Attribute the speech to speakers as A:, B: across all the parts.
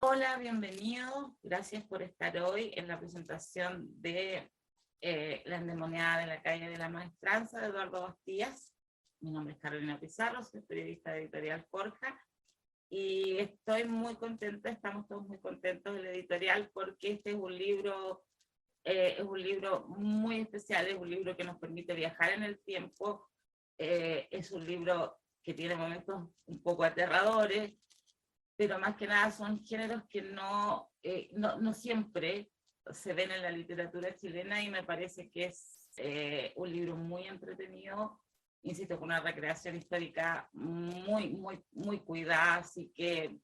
A: Hola, bienvenido. Gracias por estar hoy en la presentación de La endemoniada de la calle de la Maestranza de Eduardo Bastías. Mi nombre es Carolina Pizarro, soy periodista de Editorial Forja y estoy muy contenta, estamos todos muy contentos del editorial porque este es un libro muy especial, es un libro que nos permite viajar en el tiempo, es un libro que tiene momentos un poco aterradores, pero más que nada son géneros que no siempre se ven en la literatura chilena y me parece que es un libro muy entretenido, insisto, con una recreación histórica muy cuidada, así que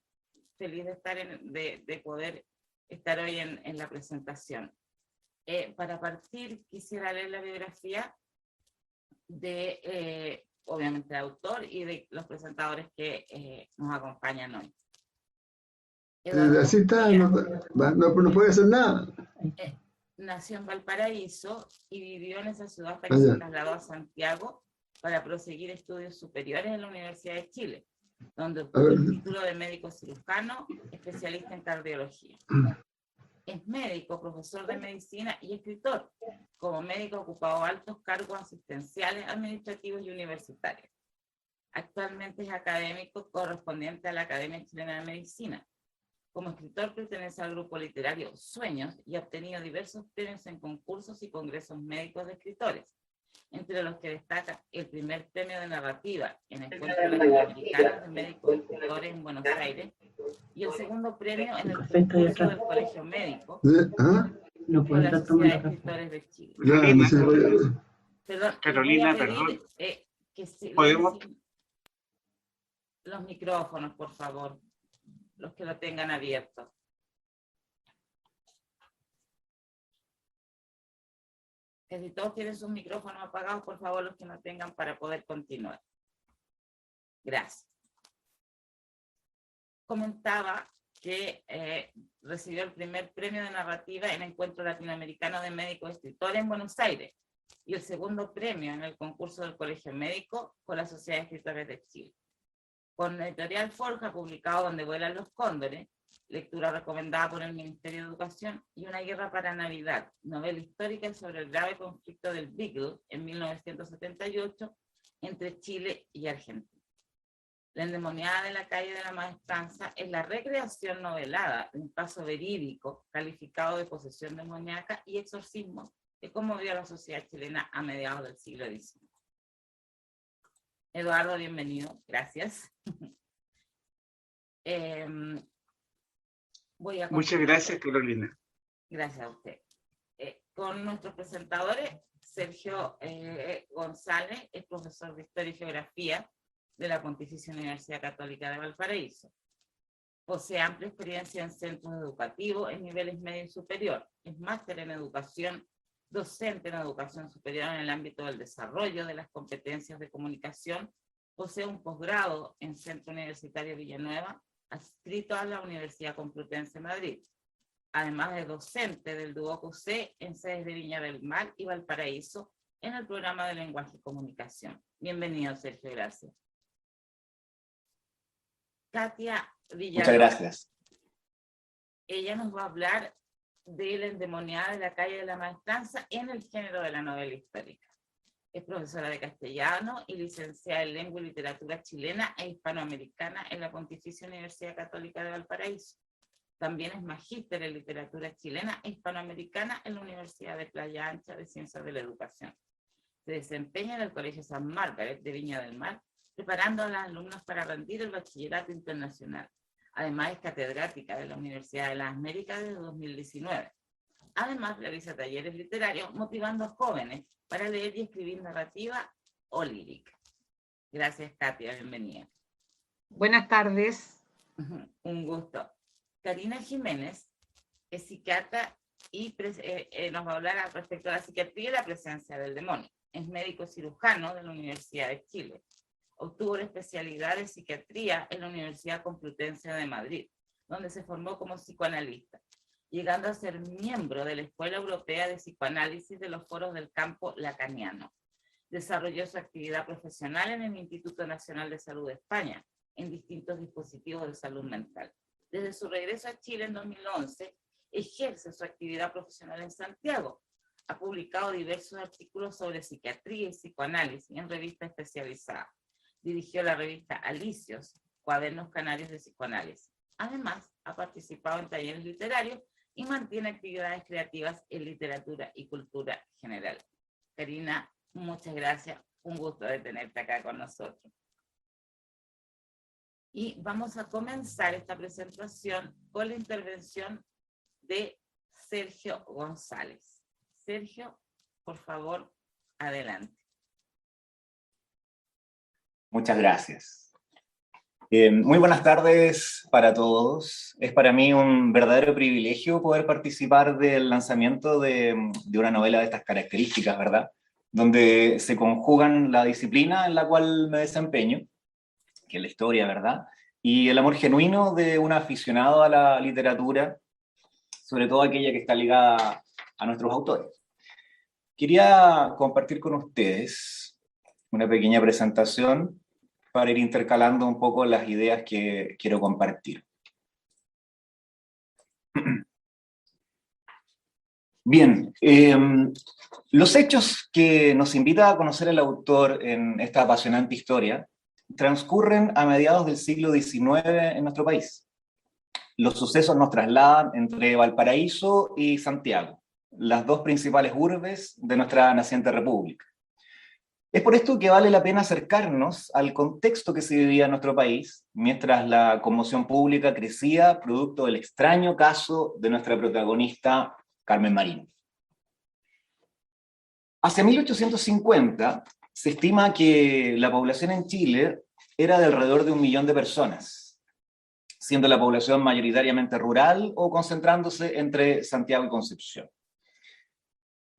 A: feliz de estar de poder estar hoy en la presentación. Para partir, quisiera leer la biografía de, obviamente, el autor y de los presentadores que nos acompañan hoy.
B: Así está, no puede hacer nada.
A: Nació en Valparaíso y vivió en esa ciudad hasta que se trasladó a Santiago para proseguir estudios superiores en la Universidad de Chile, donde obtuvo el título de médico cirujano, especialista en cardiología. Es médico, profesor de medicina y escritor. Como médico ha ocupado altos cargos asistenciales, administrativos y universitarios. Actualmente es académico correspondiente a la Academia Chilena de Medicina. Como escritor pertenece al grupo literario Sueños y ha obtenido diversos premios en concursos y congresos médicos de escritores, entre los que destaca el primer premio de narrativa en Encuentros Latinoamericanos de Médicos y Escritores en Buenos Aires y el segundo premio en el concurso del Colegio Médico por la Sociedad de Escritores de Chile.
C: Carolina,
A: perdón. Que
C: ¿Podemos?
A: Los micrófonos, por favor, los que lo tengan abierto. Que si todos tienen sus micrófonos apagados, por favor, los que no tengan para poder continuar. Gracias. Comentaba que recibió el primer premio de narrativa en Encuentro Latinoamericano de Médicos y Escritores en Buenos Aires y el segundo premio en el concurso del Colegio Médico con la Sociedad de Escritores de Chile. Con Editorial Forja, publicado Donde vuelan los cóndores, lectura recomendada por el Ministerio de Educación, y Una guerra para Navidad, novela histórica sobre el grave conflicto del Beagle en 1978 entre Chile y Argentina. La endemoniada de la calle de la Maestranza es la recreación novelada de un caso verídico calificado de posesión demoníaca y exorcismo que conmovió a la sociedad chilena a mediados del siglo XIX. Eduardo, bienvenido. Gracias.
C: Muchas gracias, Carolina.
A: Gracias a usted. Con nuestros presentadores, Sergio González es profesor de Historia y Geografía de la Pontificia Universidad Católica de Valparaíso. Posee amplia experiencia en centros educativos en niveles medio y superior. Es máster en educación, docente en educación superior en el ámbito del desarrollo de las competencias de comunicación. Posee un posgrado en Centro Universitario Villanueva, adscrito a la Universidad Complutense de Madrid. Además de docente del DUOC en sedes de Viña del Mar y Valparaíso en el programa de lenguaje y comunicación. Bienvenido, Sergio, gracias. Katia Villalobos.
D: Muchas gracias.
A: Ella nos va a hablar de la endemoniada de la calle de la Maestranza en el género de la novela histórica. Es profesora de castellano y licenciada en lengua y literatura chilena e hispanoamericana en la Pontificia Universidad Católica de Valparaíso. También es magíster en literatura chilena e hispanoamericana en la Universidad de Playa Ancha de Ciencias de la Educación. Se desempeña en el Colegio San Margaret de Viña del Mar, preparando a las alumnas para rendir el bachillerato internacional. Además, es catedrática de la Universidad de las Américas desde 2019. Además, realiza talleres literarios motivando a jóvenes para leer y escribir narrativa o lírica. Gracias, Katia, bienvenida.
E: Buenas tardes.
A: Un gusto. Karina Jiménez es psiquiatra y nos va a hablar al respecto de la psiquiatría y la presencia del demonio. Es médico cirujano de la Universidad de Chile. Obtuvo la especialidad de psiquiatría en la Universidad Complutense de Madrid, donde se formó como psicoanalista, llegando a ser miembro de la Escuela Europea de Psicoanálisis de los Foros del Campo Lacaniano. Desarrolló su actividad profesional en el Instituto Nacional de Salud de España, en distintos dispositivos de salud mental. Desde su regreso a Chile en 2011, ejerce su actividad profesional en Santiago. Ha publicado diversos artículos sobre psiquiatría y psicoanálisis en revistas especializadas. Dirigió la revista Alicios, Cuadernos Canarios de Psicoanálisis. Además, ha participado en talleres literarios y mantiene actividades creativas en literatura y cultura general. Karina, muchas gracias. Un gusto de tenerte acá con nosotros. Y vamos a comenzar esta presentación con la intervención de Sergio González. Sergio, por favor, adelante.
D: Muchas gracias. Muy buenas tardes para todos. Es para mí un verdadero privilegio poder participar del lanzamiento de una novela de estas características, ¿verdad? Donde se conjugan la disciplina en la cual me desempeño, que es la historia, ¿verdad? Y el amor genuino de un aficionado a la literatura, sobre todo aquella que está ligada a nuestros autores. Quería compartir con ustedes una pequeña presentación para ir intercalando un poco las ideas que quiero compartir. Bien, los hechos que nos invita a conocer el autor en esta apasionante historia transcurren a mediados del siglo XIX en nuestro país. Los sucesos nos trasladan entre Valparaíso y Santiago, las dos principales urbes de nuestra naciente república. Es por esto que vale la pena acercarnos al contexto que se vivía en nuestro país, mientras la conmoción pública crecía producto del extraño caso de nuestra protagonista, Carmen Marín. Hacia 1850 se estima que la población en Chile era de alrededor de 1 millón de personas, siendo la población mayoritariamente rural o concentrándose entre Santiago y Concepción.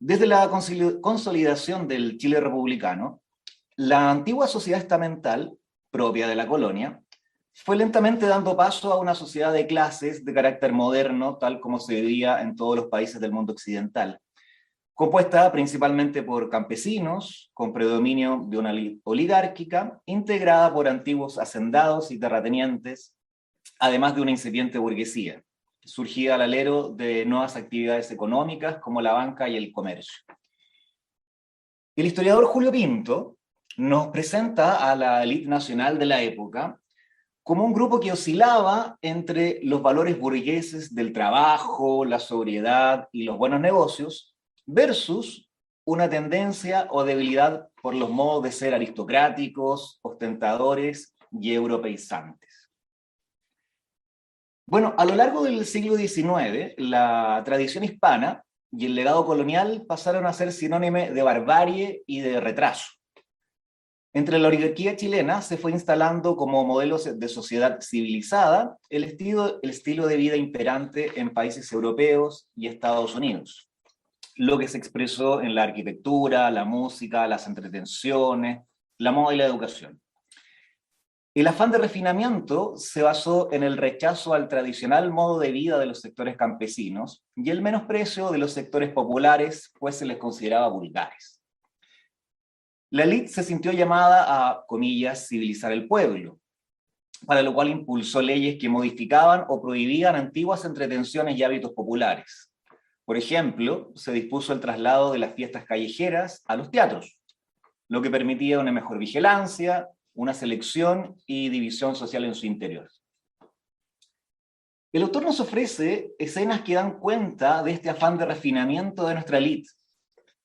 D: Desde la consolidación del Chile republicano, la antigua sociedad estamental, propia de la colonia, fue lentamente dando paso a una sociedad de clases de carácter moderno, tal como se vivía en todos los países del mundo occidental, compuesta principalmente por campesinos, con predominio de una oligárquica, integrada por antiguos hacendados y terratenientes, además de una incipiente burguesía, surgida al alero de nuevas actividades económicas como la banca y el comercio. El historiador Julio Pinto nos presenta a la élite nacional de la época como un grupo que oscilaba entre los valores burgueses del trabajo, la sobriedad y los buenos negocios, versus una tendencia o debilidad por los modos de ser aristocráticos, ostentadores y europeizantes. Bueno, a lo largo del siglo XIX, la tradición hispana y el legado colonial pasaron a ser sinónimo de barbarie y de retraso. Entre la oligarquía chilena se fue instalando como modelos de sociedad civilizada el estilo de vida imperante en países europeos y Estados Unidos, lo que se expresó en la arquitectura, la música, las entretenciones, la moda y la educación. El afán de refinamiento se basó en el rechazo al tradicional modo de vida de los sectores campesinos y el menosprecio de los sectores populares, pues se les consideraba vulgares. La élite se sintió llamada a, comillas, civilizar el pueblo, para lo cual impulsó leyes que modificaban o prohibían antiguas entretenciones y hábitos populares. Por ejemplo, se dispuso el traslado de las fiestas callejeras a los teatros, lo que permitía una mejor vigilancia, una selección y división social en su interior. El autor nos ofrece escenas que dan cuenta de este afán de refinamiento de nuestra élite,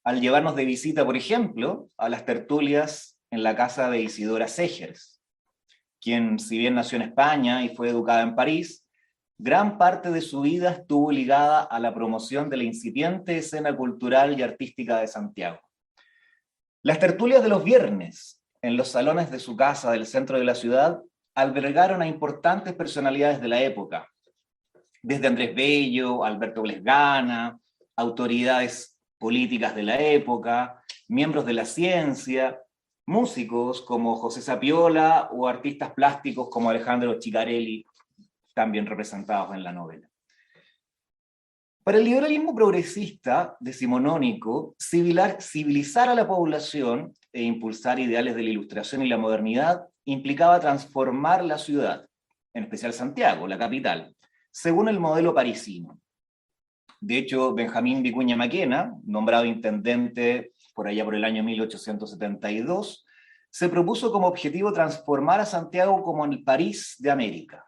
D: al llevarnos de visita, por ejemplo, a las tertulias en la casa de Isidora Segers, quien, si bien nació en España y fue educada en París, gran parte de su vida estuvo ligada a la promoción de la incipiente escena cultural y artística de Santiago. Las tertulias de los viernes, en los salones de su casa del centro de la ciudad, albergaron a importantes personalidades de la época, desde Andrés Bello, Alberto Blesgana, autoridades políticas de la época, miembros de la ciencia, músicos como José Sapiola o artistas plásticos como Alejandro Chicarelli, también representados en la novela. Para el liberalismo progresista decimonónico, civilizar a la población e impulsar ideales de la ilustración y la modernidad implicaba transformar la ciudad, en especial Santiago, la capital, según el modelo parisino. De hecho, Benjamín Vicuña Maquena, nombrado intendente por allá por el año 1872, se propuso como objetivo transformar a Santiago como el París de América.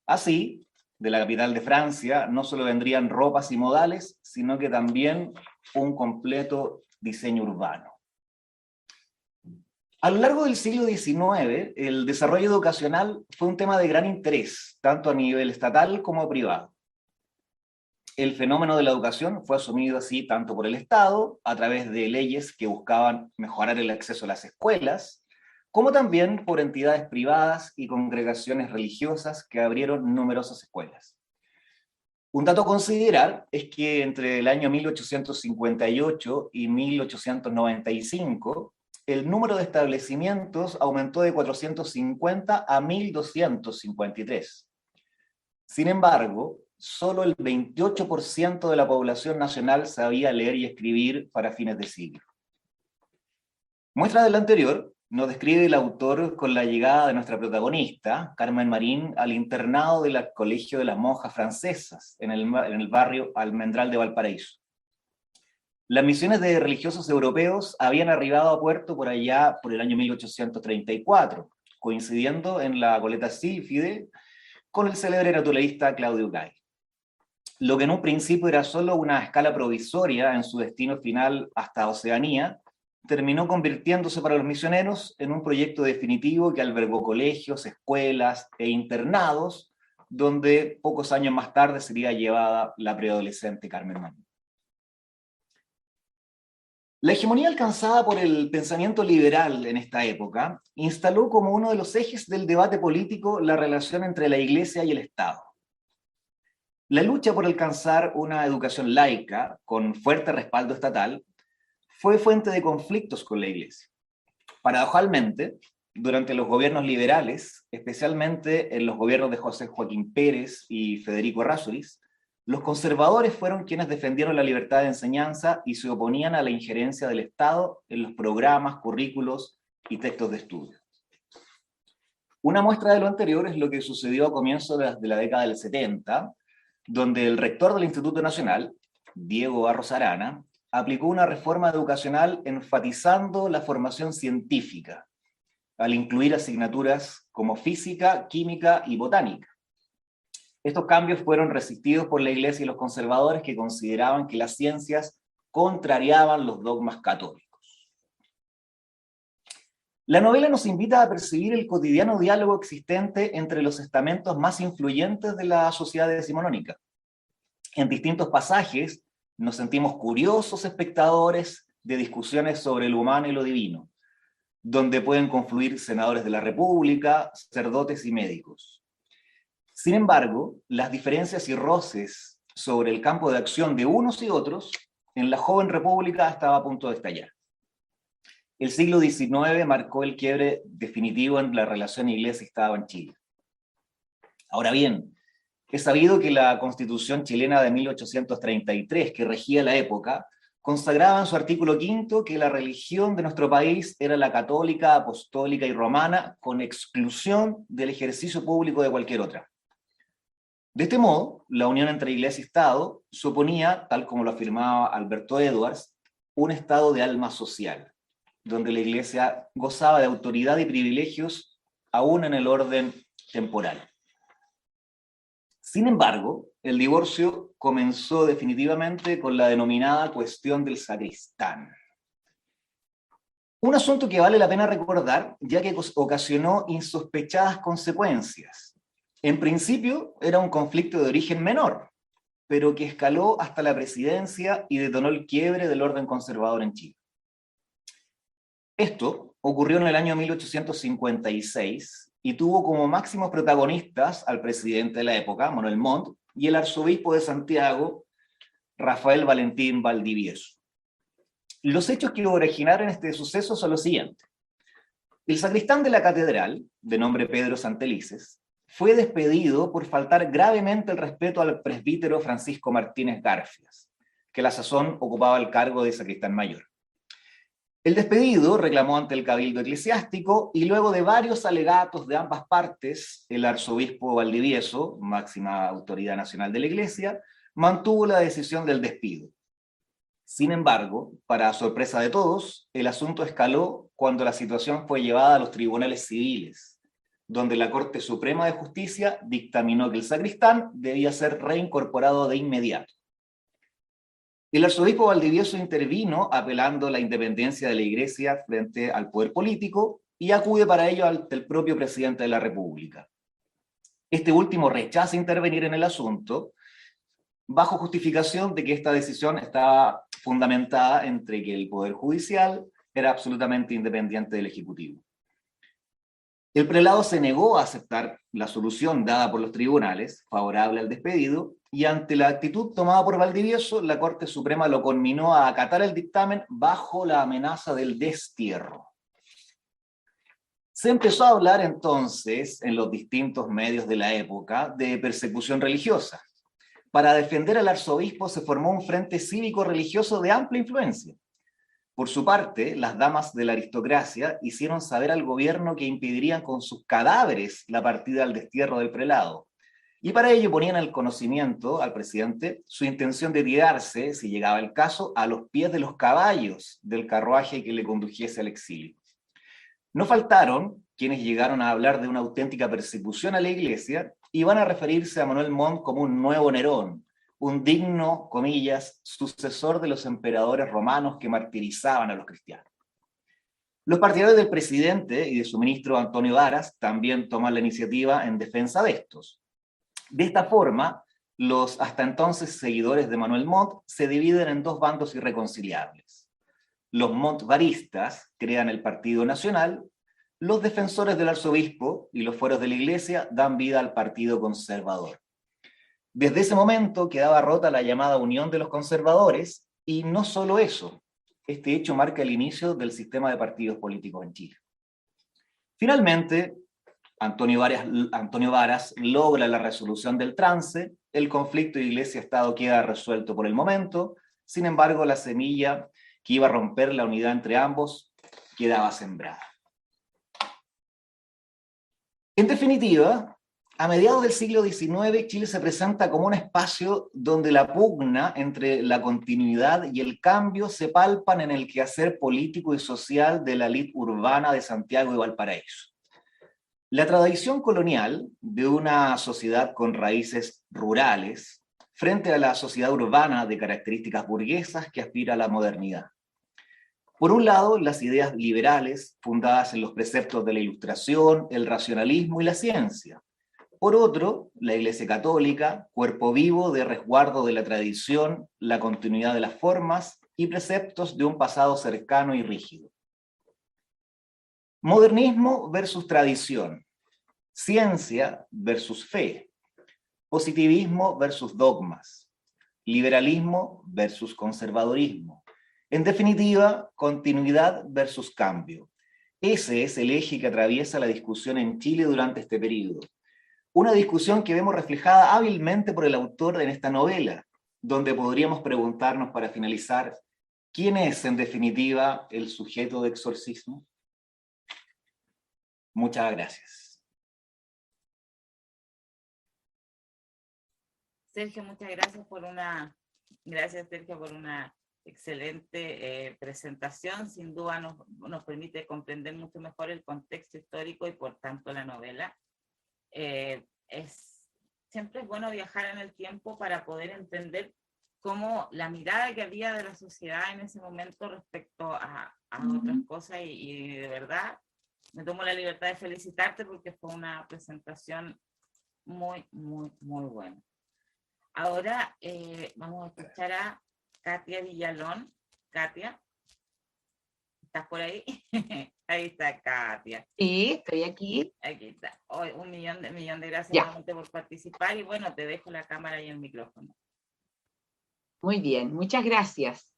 D: Así, de la capital de Francia no solo vendrían ropas y modales, sino que también un completo diseño urbano. A lo largo del siglo XIX, el desarrollo educacional fue un tema de gran interés, tanto a nivel estatal como privado. El fenómeno de la educación fue asumido así tanto por el Estado, a través de leyes que buscaban mejorar el acceso a las escuelas, como también por entidades privadas y congregaciones religiosas que abrieron numerosas escuelas. Un dato a considerar es que entre el año 1858 y 1895, el número de establecimientos aumentó de 450 a 1253. Sin embargo, solo el 28% de la población nacional sabía leer y escribir para fines de siglo. Muestra de lo anterior nos describe el autor con la llegada de nuestra protagonista, Carmen Marín, al internado del Colegio de las Monjas Francesas, en el barrio Almendral de Valparaíso. Las misiones de religiosos europeos habían arribado a Puerto por allá por el año 1834, coincidiendo en la goleta Sílfide con el célebre naturalista Claudio Gay. Lo que en un principio era solo una escala provisoria en su destino final hasta Oceanía, terminó convirtiéndose para los misioneros en un proyecto definitivo que albergó colegios, escuelas e internados, donde pocos años más tarde sería llevada la preadolescente Carmen Marín. La hegemonía alcanzada por el pensamiento liberal en esta época instaló como uno de los ejes del debate político la relación entre la Iglesia y el Estado. La lucha por alcanzar una educación laica con fuerte respaldo estatal fue fuente de conflictos con la Iglesia. Paradojalmente, durante los gobiernos liberales, especialmente en los gobiernos de José Joaquín Pérez y Federico Errázuriz, los conservadores fueron quienes defendieron la libertad de enseñanza y se oponían a la injerencia del Estado en los programas, currículos y textos de estudio. Una muestra de lo anterior es lo que sucedió a comienzos de la década del 70, donde el rector del Instituto Nacional, Diego Barros Arana, aplicó una reforma educacional enfatizando la formación científica, al incluir asignaturas como física, química y botánica. Estos cambios fueron resistidos por la Iglesia y los conservadores, que consideraban que las ciencias contrariaban los dogmas católicos. La novela nos invita a percibir el cotidiano diálogo existente entre los estamentos más influyentes de la sociedad decimonónica. En distintos pasajes nos sentimos curiosos espectadores de discusiones sobre lo humano y lo divino, donde pueden confluir senadores de la República, sacerdotes y médicos. Sin embargo, las diferencias y roces sobre el campo de acción de unos y otros en la joven república estaba a punto de estallar. El siglo XIX marcó el quiebre definitivo en la relación Iglesia-Estado en Chile. Ahora bien, es sabido que la Constitución chilena de 1833, que regía la época, consagraba en su artículo 5 que la religión de nuestro país era la católica, apostólica y romana, con exclusión del ejercicio público de cualquier otra. De este modo, la unión entre Iglesia y Estado suponía, tal como lo afirmaba Alberto Edwards, un estado de alma social, donde la Iglesia gozaba de autoridad y privilegios aún en el orden temporal. Sin embargo, el divorcio comenzó definitivamente con la denominada cuestión del sacristán. Un asunto que vale la pena recordar, ya que ocasionó insospechadas consecuencias. En principio, era un conflicto de origen menor, pero que escaló hasta la presidencia y detonó el quiebre del orden conservador en Chile. Esto ocurrió en el año 1856 y tuvo como máximos protagonistas al presidente de la época, Manuel Montt, y el arzobispo de Santiago, Rafael Valentín Valdivieso. Los hechos que originaron este suceso son los siguientes. El sacristán de la catedral, de nombre Pedro Santelices, fue despedido por faltar gravemente el respeto al presbítero Francisco Martínez Garfias, que a la sazón ocupaba el cargo de sacristán mayor. El despedido reclamó ante el Cabildo Eclesiástico y luego de varios alegatos de ambas partes, el arzobispo Valdivieso, máxima autoridad nacional de la Iglesia, mantuvo la decisión del despido. Sin embargo, para sorpresa de todos, el asunto escaló cuando la situación fue llevada a los tribunales civiles, donde la Corte Suprema de Justicia dictaminó que el sacristán debía ser reincorporado de inmediato. El arzobispo Valdivieso intervino apelando a la independencia de la Iglesia frente al poder político y acude para ello ante el propio presidente de la República. Este último rechaza intervenir en el asunto bajo justificación de que esta decisión estaba fundamentada entre que el Poder Judicial era absolutamente independiente del Ejecutivo. El prelado se negó a aceptar la solución dada por los tribunales, favorable al despedido, y ante la actitud tomada por Valdivieso, la Corte Suprema lo conminó a acatar el dictamen bajo la amenaza del destierro. Se empezó a hablar entonces, en los distintos medios de la época, de persecución religiosa. Para defender al arzobispo se formó un frente cívico-religioso de amplia influencia. Por su parte, las damas de la aristocracia hicieron saber al gobierno que impedirían con sus cadáveres la partida al destierro del prelado. Y para ello ponían al conocimiento al presidente su intención de tirarse, si llegaba el caso, a los pies de los caballos del carruaje que le condujese al exilio. No faltaron quienes llegaron a hablar de una auténtica persecución a la Iglesia y van a referirse a Manuel Montt como un nuevo Nerón, un digno, comillas, sucesor de los emperadores romanos que martirizaban a los cristianos. Los partidarios del presidente y de su ministro Antonio Varas también toman la iniciativa en defensa de estos. De esta forma, los hasta entonces seguidores de Manuel Montt se dividen en dos bandos irreconciliables. Los monttvaristas crean el Partido Nacional, los defensores del arzobispo y los fueros de la Iglesia dan vida al Partido Conservador. Desde ese momento quedaba rota la llamada Unión de los Conservadores, y no solo eso, este hecho marca el inicio del sistema de partidos políticos en Chile. Finalmente, Antonio Varas logra la resolución del trance, el conflicto Iglesia-Estado queda resuelto por el momento, sin embargo la semilla que iba a romper la unidad entre ambos quedaba sembrada. En definitiva, a mediados del siglo XIX, Chile se presenta como un espacio donde la pugna entre la continuidad y el cambio se palpan en el quehacer político y social de la élite urbana de Santiago y Valparaíso. La tradición colonial de una sociedad con raíces rurales frente a la sociedad urbana de características burguesas que aspira a la modernidad. Por un lado, las ideas liberales fundadas en los preceptos de la Ilustración, el racionalismo y la ciencia. Por otro, la Iglesia Católica, cuerpo vivo de resguardo de la tradición, la continuidad de las formas y preceptos de un pasado cercano y rígido. Modernismo versus tradición, ciencia versus fe, positivismo versus dogmas, liberalismo versus conservadorismo. En definitiva, continuidad versus cambio. Ese es el eje que atraviesa la discusión en Chile durante este periodo. Una discusión que vemos reflejada hábilmente por el autor en esta novela, donde podríamos preguntarnos para finalizar, ¿quién es en definitiva el sujeto de Exorcismo? Muchas gracias.
A: Sergio, muchas gracias por una excelente presentación. Sin duda nos permite comprender mucho mejor el contexto histórico y por tanto la novela. Siempre es bueno viajar en el tiempo para poder entender cómo la mirada que había de la sociedad en ese momento respecto a otras cosas, y de verdad me tomo la libertad de felicitarte porque fue una presentación muy, muy, muy buena. Ahora vamos a escuchar a Katia Villalón. Katia, ¿estás por ahí? Ahí está Katia.
E: Sí, estoy aquí.
A: Aquí está. Hoy un millón de gracias por participar, y bueno, te dejo la cámara y el micrófono.
E: Muy bien, muchas gracias.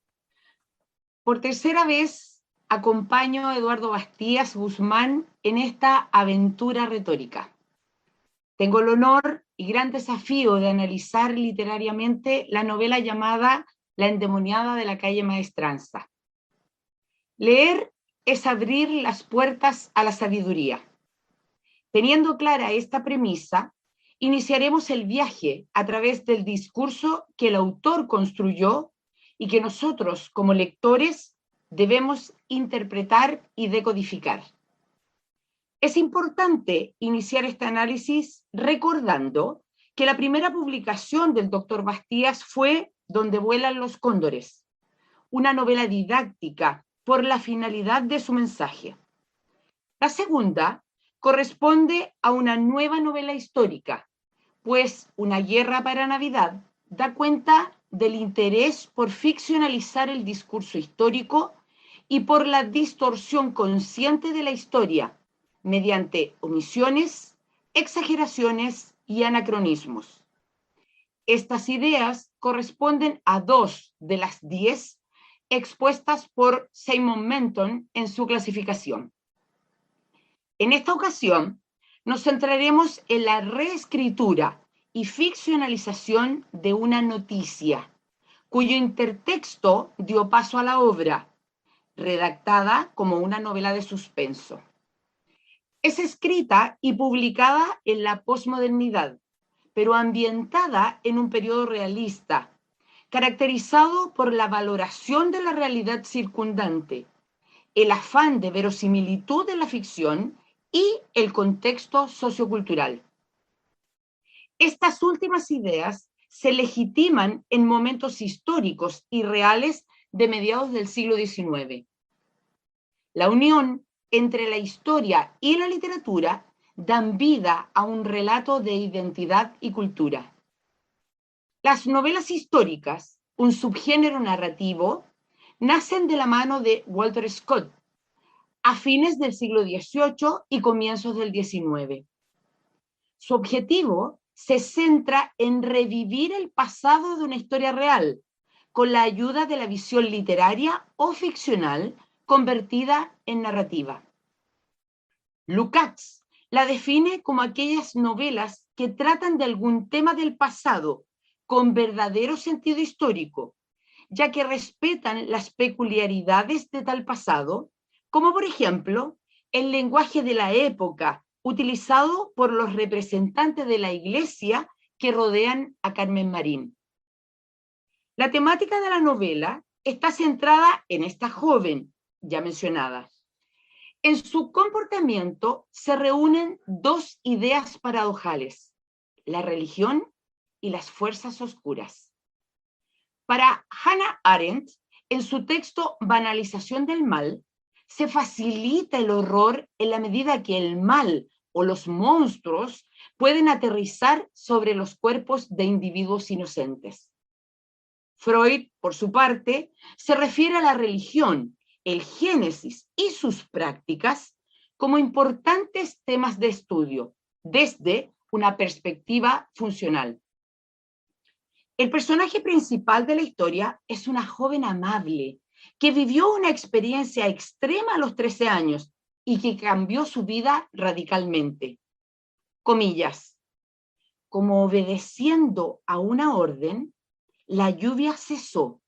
E: Por tercera vez acompaño a Eduardo Bastías Guzmán en esta aventura retórica. Tengo el honor y gran desafío de analizar literariamente la novela llamada La endemoniada de la calle Maestranza. Leer es abrir las puertas a la sabiduría. Teniendo clara esta premisa, iniciaremos el viaje a través del discurso que el autor construyó y que nosotros, como lectores, debemos interpretar y decodificar. Es importante iniciar este análisis recordando que la primera publicación del Dr. Bastías fue Donde vuelan los cóndores, una novela didáctica por la finalidad de su mensaje. La segunda corresponde a una nueva novela histórica, pues Una guerra para Navidad da cuenta del interés por ficcionalizar el discurso histórico y por la distorsión consciente de la historia mediante omisiones, exageraciones y anacronismos. Estas ideas corresponden a 2 de las 10 expuestas por Simon Menton en su clasificación. En esta ocasión, nos centraremos en la reescritura y ficcionalización de una noticia, cuyo intertexto dio paso a la obra, redactada como una novela de suspenso. Es escrita y publicada en la posmodernidad, pero ambientada en un periodo realista, caracterizado por la valoración de la realidad circundante, el afán de verosimilitud de la ficción y el contexto sociocultural. Estas últimas ideas se legitiman en momentos históricos y reales de mediados del siglo XIX. La unión entre la historia y la literatura dan vida a un relato de identidad y cultura. Las novelas históricas, un subgénero narrativo, nacen de la mano de Walter Scott a fines del siglo XVIII y comienzos del XIX. Su objetivo se centra en revivir el pasado de una historia real, con la ayuda de la visión literaria o ficcional convertida en narrativa. Lukács la define como aquellas novelas que tratan de algún tema del pasado con verdadero sentido histórico, ya que respetan las peculiaridades de tal pasado, como por ejemplo el lenguaje de la época utilizado por los representantes de la Iglesia que rodean a Carmen Marín. La temática de la novela está centrada en esta joven, ya mencionada. En su comportamiento se reúnen 2 ideas paradojales: la religión y las fuerzas oscuras. Para Hannah Arendt, en su texto Banalización del mal, se facilita el horror en la medida que el mal o los monstruos pueden aterrizar sobre los cuerpos de individuos inocentes. Freud, por su parte, se refiere a la religión, el Génesis y sus prácticas como importantes temas de estudio desde una perspectiva funcional. El personaje principal de la historia es una joven amable que vivió una experiencia extrema a los 13 años y que cambió su vida radicalmente. Comillas, como obedeciendo a una orden, la lluvia cesó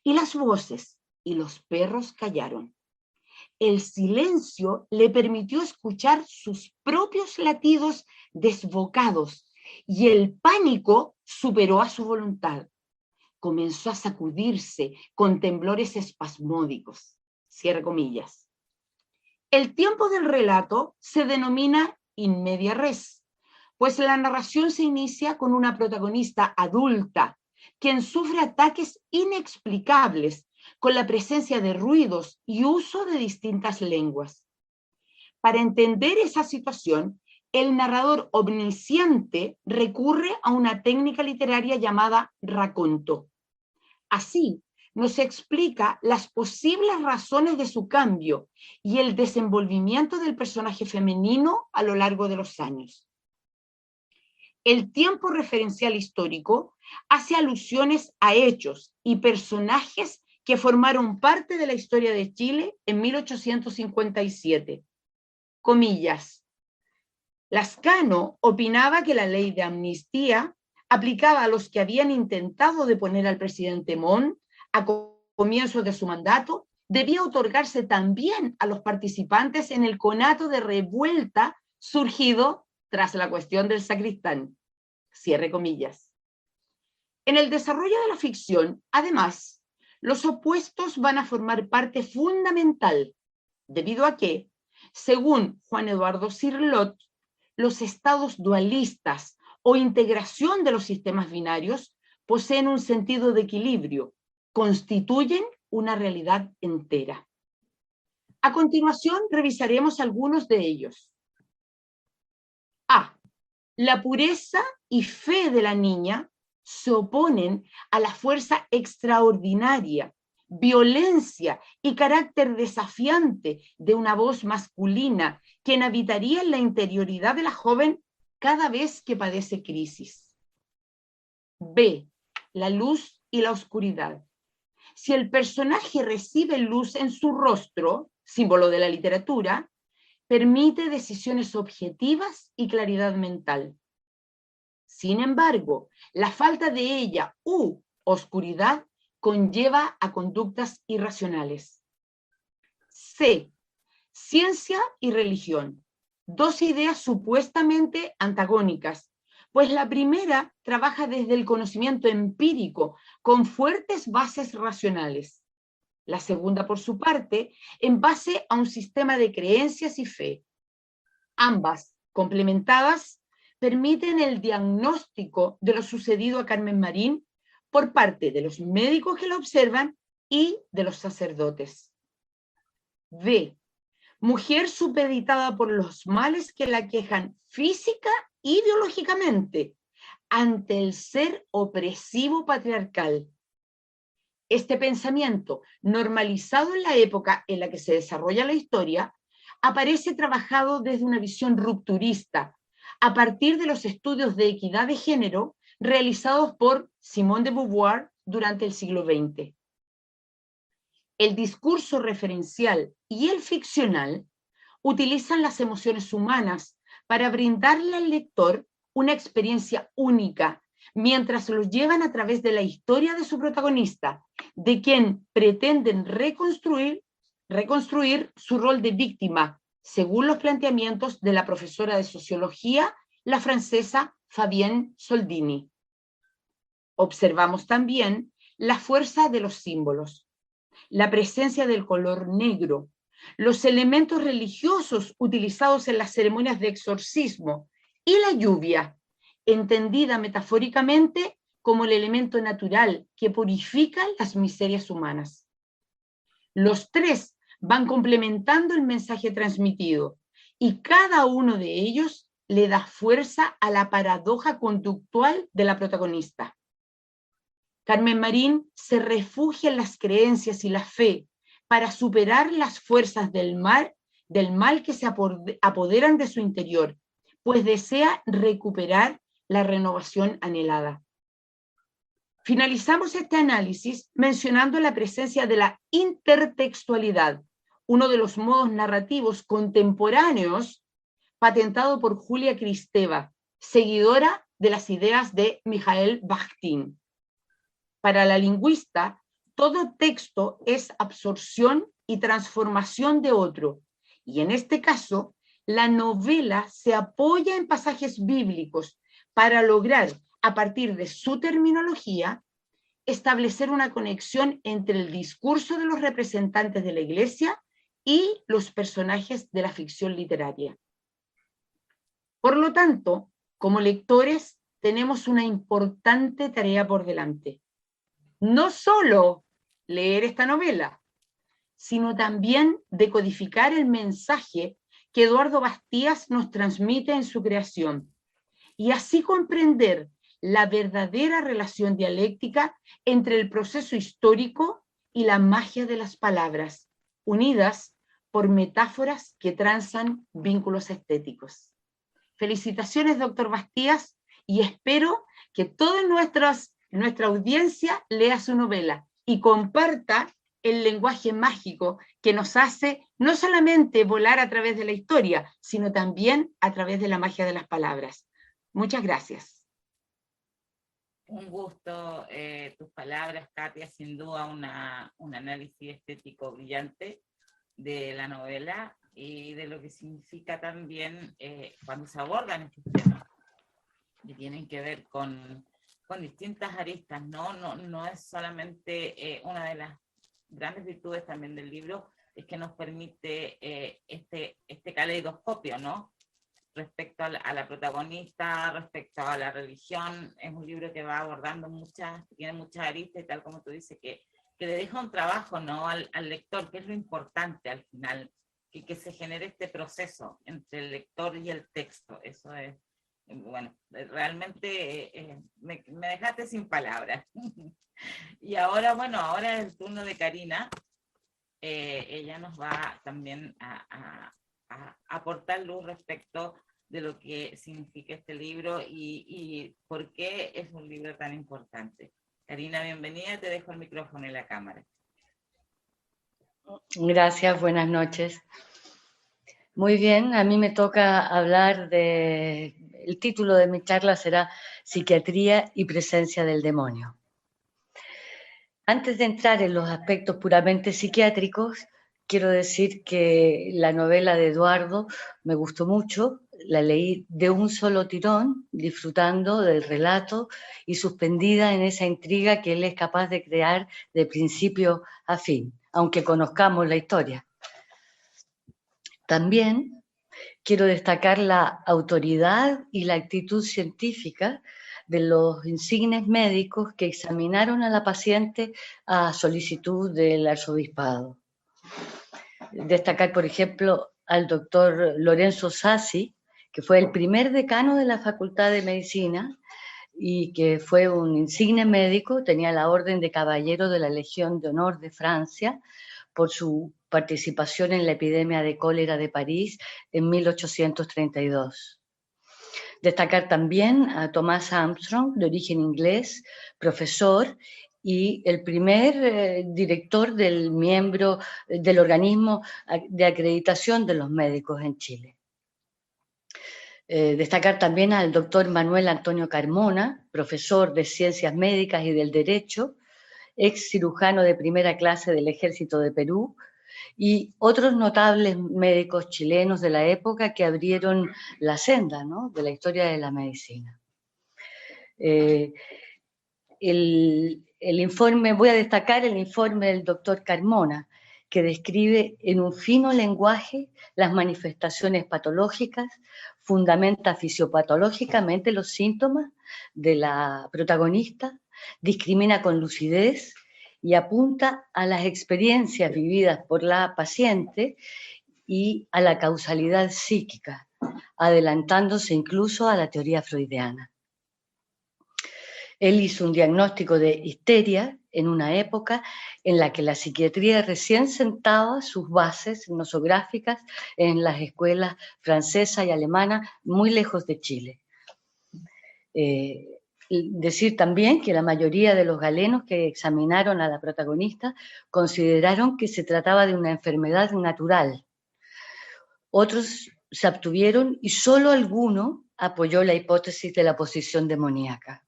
E: y las voces y los perros callaron. El silencio le permitió escuchar sus propios latidos desbocados y el pánico superó a su voluntad. Comenzó a sacudirse con temblores espasmódicos. Cierra comillas. El tiempo del relato se denomina in media res, pues la narración se inicia con una protagonista adulta, quien sufre ataques inexplicables con la presencia de ruidos y uso de distintas lenguas. Para entender esa situación, el narrador omnisciente recurre a una técnica literaria llamada raconto. Así, nos explica las posibles razones de su cambio y el desenvolvimiento del personaje femenino a lo largo de los años. El tiempo referencial histórico hace alusiones a hechos y personajes que formaron parte de la historia de Chile en 1857. Comillas. Lascano opinaba que la ley de amnistía aplicaba a los que habían intentado deponer al presidente Montt a comienzos de su mandato debía otorgarse también a los participantes en el conato de revuelta surgido tras la cuestión del sacristán. Cierre comillas. En el desarrollo de la ficción, además, los opuestos van a formar parte fundamental, debido a que, según Juan Eduardo Cirlot, los estados dualistas o integración de los sistemas binarios poseen un sentido de equilibrio, constituyen una realidad entera. A continuación, revisaremos algunos de ellos. A. La pureza y fe de la niña se oponen a la fuerza extraordinaria, violencia y carácter desafiante de una voz masculina que habitaría en la interioridad de la joven cada vez que padece crisis. B. La luz y la oscuridad. Si el personaje recibe luz en su rostro, símbolo de la literatura, permite decisiones objetivas y claridad mental. Sin embargo, la falta de ella u oscuridad conlleva a conductas irracionales. C. Ciencia y religión. Dos ideas supuestamente antagónicas, pues la primera trabaja desde el conocimiento empírico, con fuertes bases racionales. La segunda, por su parte, en base a un sistema de creencias y fe. Ambas, complementadas, permiten el diagnóstico de lo sucedido a Carmen Marín por parte de los médicos que la observan y de los sacerdotes. D. Mujer supeditada por los males que la aquejan física y biológicamente ante el ser opresivo patriarcal. Este pensamiento, normalizado en la época en la que se desarrolla la historia, aparece trabajado desde una visión rupturista, a partir de los estudios de equidad de género realizados por Simone de Beauvoir durante el siglo XX. El discurso referencial y el ficcional utilizan las emociones humanas para brindarle al lector una experiencia única, mientras los llevan a través de la historia de su protagonista, de quien pretenden reconstruir su rol de víctima, según los planteamientos de la profesora de sociología, la francesa Fabienne Soldini. Observamos también la fuerza de los símbolos, la presencia del color negro, los elementos religiosos utilizados en las ceremonias de exorcismo y la lluvia, entendida metafóricamente como el elemento natural que purifica las miserias humanas. Los tres van complementando el mensaje transmitido y cada uno de ellos le da fuerza a la paradoja conductual de la protagonista. Carmen Marín se refugia en las creencias y la fe para superar las fuerzas del mal que se apoderan de su interior, pues desea recuperar la renovación anhelada. Finalizamos este análisis mencionando la presencia de la intertextualidad, uno de los modos narrativos contemporáneos patentado por Julia Kristeva, seguidora de las ideas de Mikhail Bakhtin. Para la lingüista, todo texto es absorción y transformación de otro, y en este caso, la novela se apoya en pasajes bíblicos para lograr, a partir de su terminología, establecer una conexión entre el discurso de los representantes de la Iglesia y los personajes de la ficción literaria. Por lo tanto, como lectores, tenemos una importante tarea por delante. No solo leer esta novela, sino también decodificar el mensaje que Eduardo Bastías nos transmite en su creación, y así comprender la verdadera relación dialéctica entre el proceso histórico y la magia de las palabras, unidas por metáforas que transan vínculos estéticos. Felicitaciones, doctor Bastías, y espero que toda nuestra audiencia lea su novela y comparta el lenguaje mágico que nos hace no solamente volar a través de la historia, sino también a través de la magia de las palabras. Muchas gracias.
A: Un gusto, tus palabras, Katia, sin duda un análisis estético brillante de la novela y de lo que significa también cuando se abordan estos temas que tienen que ver con distintas aristas, no es solamente una de las grandes virtudes también del libro, es que nos permite este caleidoscopio, ¿no? Respecto a la protagonista, respecto a la religión. Es un libro que va abordando tiene muchas aristas y tal como tú dices, que le deja un trabajo, ¿no? al lector, que es lo importante al final, que se genere este proceso entre el lector y el texto. Eso es, bueno, realmente me dejaste sin palabras. Y ahora, bueno, ahora es el turno de Karina. Ella nos va también a aportar luz respecto de lo que significa este libro y por qué es un libro tan importante. Karina, bienvenida, te dejo el micrófono y la cámara.
F: Gracias, buenas noches. Muy bien, a mí me toca hablar el título de mi charla será Psiquiatría y presencia del demonio. Antes de entrar en los aspectos puramente psiquiátricos, quiero decir que la novela de Eduardo me gustó mucho, la leí de un solo tirón, disfrutando del relato y suspendida en esa intriga que él es capaz de crear de principio a fin, aunque conozcamos la historia. También quiero destacar la autoridad y la actitud científica de los insignes médicos que examinaron a la paciente a solicitud del arzobispado. Destacar, por ejemplo, al doctor Lorenzo Sassi, que fue el primer decano de la Facultad de Medicina y que fue un insigne médico, tenía la orden de caballero de la Legión de Honor de Francia por su participación en la epidemia de cólera de París en 1832. Destacar también a Thomas Armstrong, de origen inglés, profesor y el primer director del organismo de acreditación de los médicos en Chile. Destacar también al doctor Manuel Antonio Carmona, profesor de Ciencias Médicas y del Derecho, ex cirujano de primera clase del Ejército de Perú, y otros notables médicos chilenos de la época que abrieron la senda, ¿no?, de la historia de la medicina. El informe, voy a destacar el informe del doctor Carmona, que describe en un fino lenguaje las manifestaciones patológicas, fundamenta fisiopatológicamente los síntomas de la protagonista, discrimina con lucidez y apunta a las experiencias vividas por la paciente y a la causalidad psíquica, adelantándose incluso a la teoría freudiana. Él hizo un diagnóstico de histeria en una época en la que la psiquiatría recién sentaba sus bases nosográficas en las escuelas francesa y alemana, muy lejos de Chile. Decir también que la mayoría de los galenos que examinaron a la protagonista consideraron que se trataba de una enfermedad natural. Otros se abstuvieron y solo alguno apoyó la hipótesis de la posesión demoníaca.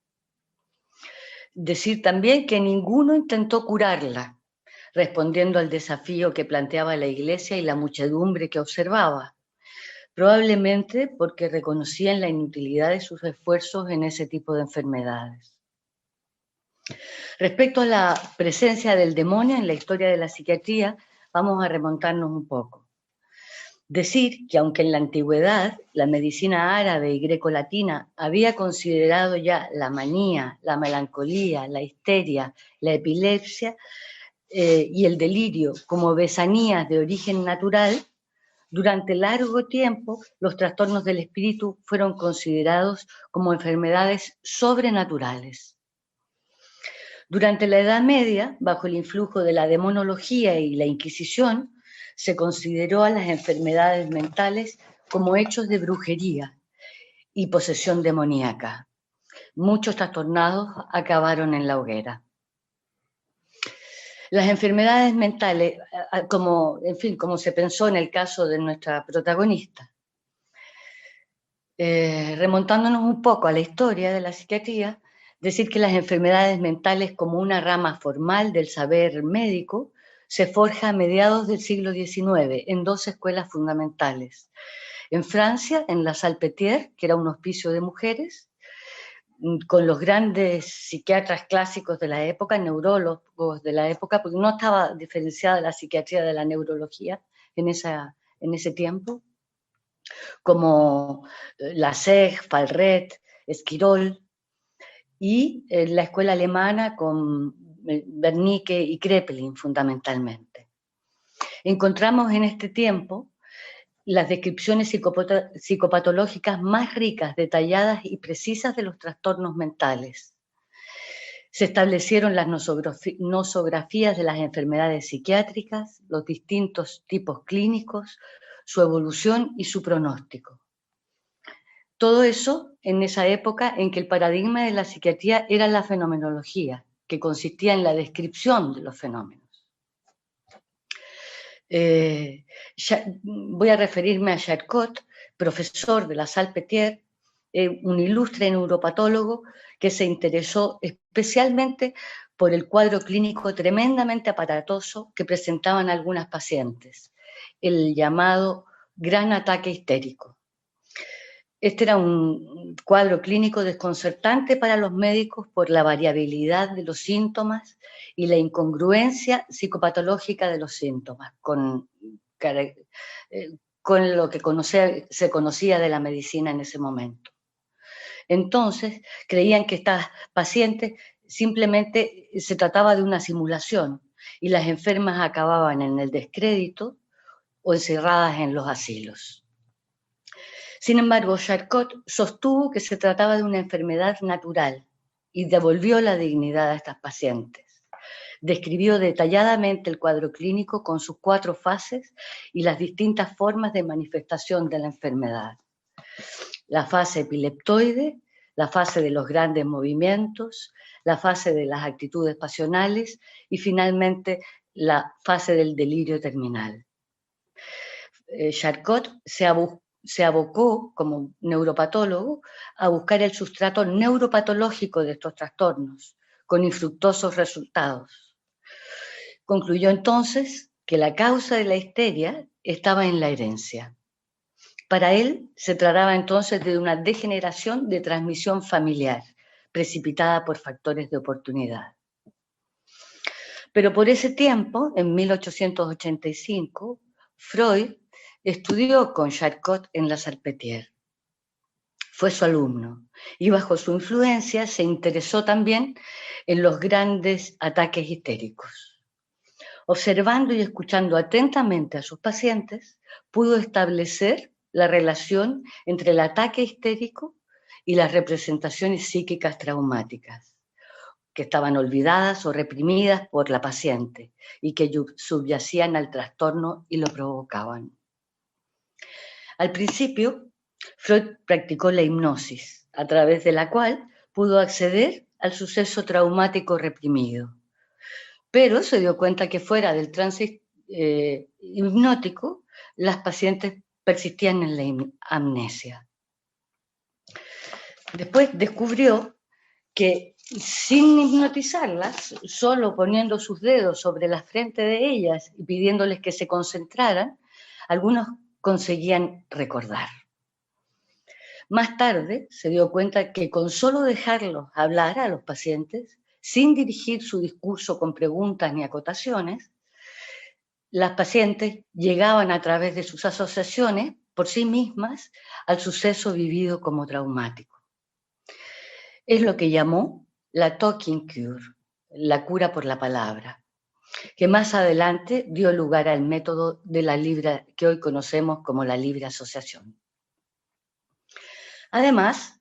F: Decir también que ninguno intentó curarla, respondiendo al desafío que planteaba la Iglesia y la muchedumbre que observaba, probablemente porque reconocían la inutilidad de sus esfuerzos en ese tipo de enfermedades. Respecto a la presencia del demonio en la historia de la psiquiatría, vamos a remontarnos un poco. Decir que aunque en la antigüedad la medicina árabe y grecolatina había considerado ya la manía, la melancolía, la histeria, la epilepsia y el delirio como besanías de origen natural, durante largo tiempo los trastornos del espíritu fueron considerados como enfermedades sobrenaturales. Durante la Edad Media, bajo el influjo de la demonología y la Inquisición, se consideró a las enfermedades mentales como hechos de brujería y posesión demoníaca. Muchos trastornados acabaron en la hoguera. Las enfermedades mentales, como se pensó en el caso de nuestra protagonista. Remontándonos un poco a la historia de la psiquiatría, decir que las enfermedades mentales como una rama formal del saber médico se forja a mediados del siglo XIX en dos escuelas fundamentales. En Francia, en la Salpêtrière, que era un hospicio de mujeres, con los grandes psiquiatras clásicos de la época, neurólogos de la época, porque no estaba diferenciada la psiquiatría de la neurología en ese tiempo, como Laseg, Falret, Esquirol, y la escuela alemana con Wernicke y Kraepelin fundamentalmente. Encontramos en este tiempo las descripciones psicopatológicas más ricas, detalladas y precisas de los trastornos mentales. Se establecieron las nosografías de las enfermedades psiquiátricas, los distintos tipos clínicos, su evolución y su pronóstico. Todo eso en esa época en que el paradigma de la psiquiatría era la fenomenología, que consistía en la descripción de los fenómenos. Voy a referirme a Charcot, profesor de la Salpêtrière, un ilustre neuropatólogo que se interesó especialmente por el cuadro clínico tremendamente aparatoso que presentaban algunas pacientes, el llamado gran ataque histérico. Este era un cuadro clínico desconcertante para los médicos por la variabilidad de los síntomas y la incongruencia psicopatológica de los síntomas, con lo que se conocía de la medicina en ese momento. Entonces, creían que estas pacientes simplemente se trataba de una simulación y las enfermas acababan en el descrédito o encerradas en los asilos. Sin embargo, Charcot sostuvo que se trataba de una enfermedad natural y devolvió la dignidad a estas pacientes. Describió detalladamente el cuadro clínico con sus 4 fases y las distintas formas de manifestación de la enfermedad. La fase epileptoide, la fase de los grandes movimientos, la fase de las actitudes pasionales y finalmente la fase del delirio terminal. Charcot se abocó como neuropatólogo a buscar el sustrato neuropatológico de estos trastornos, con infructuosos resultados. Concluyó entonces que la causa de la histeria estaba en la herencia. Para él se trataba entonces de una degeneración de transmisión familiar, precipitada por factores de oportunidad. Pero por ese tiempo, en 1885, Freud estudió con Charcot en la Salpêtrière. Fue su alumno y bajo su influencia se interesó también en los grandes ataques histéricos. Observando y escuchando atentamente a sus pacientes, pudo establecer la relación entre el ataque histérico y las representaciones psíquicas traumáticas, que estaban olvidadas o reprimidas por la paciente y que subyacían al trastorno y lo provocaban. Al principio, Freud practicó la hipnosis, a través de la cual pudo acceder al suceso traumático reprimido. Pero se dio cuenta que fuera del trance hipnótico, las pacientes persistían en la amnesia. Después descubrió que sin hipnotizarlas, solo poniendo sus dedos sobre la frente de ellas y pidiéndoles que se concentraran, algunos conseguían recordar. Más tarde se dio cuenta que con solo dejarlos hablar a los pacientes, sin dirigir su discurso con preguntas ni acotaciones, las pacientes llegaban a través de sus asociaciones por sí mismas al suceso vivido como traumático. Es lo que llamó la talking cure, la cura por la palabra, que más adelante dio lugar al método de la libre, que hoy conocemos como la libre asociación. Además,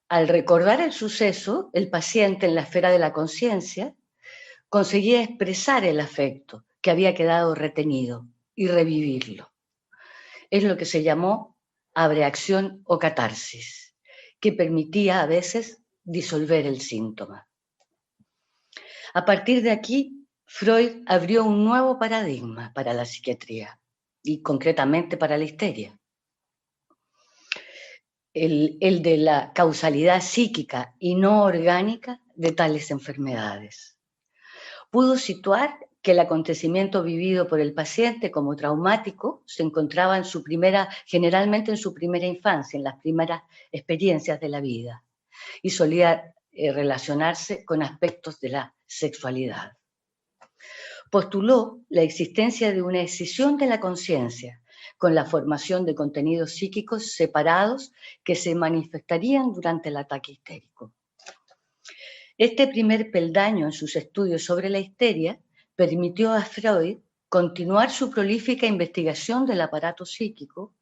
F: al recordar el suceso, el paciente en la esfera de la conciencia conseguía expresar el afecto que había quedado retenido y revivirlo. Es lo que se llamó abreacción o catarsis, que permitía a veces disolver el síntoma. A partir de aquí, Freud abrió un nuevo paradigma para la psiquiatría y concretamente para la histeria. el de la causalidad psíquica y no orgánica de tales enfermedades. Pudo situar que el acontecimiento vivido por el paciente como traumático se encontraba generalmente en su primera infancia, en las primeras experiencias de la vida, y solía relacionarse con aspectos de la sexualidad. Postuló la existencia de una escisión de la conciencia con la formación de contenidos psíquicos separados que se manifestarían durante el ataque histérico. Este primer peldaño en sus estudios sobre la histeria permitió a Freud continuar su prolífica investigación del aparato psíquico,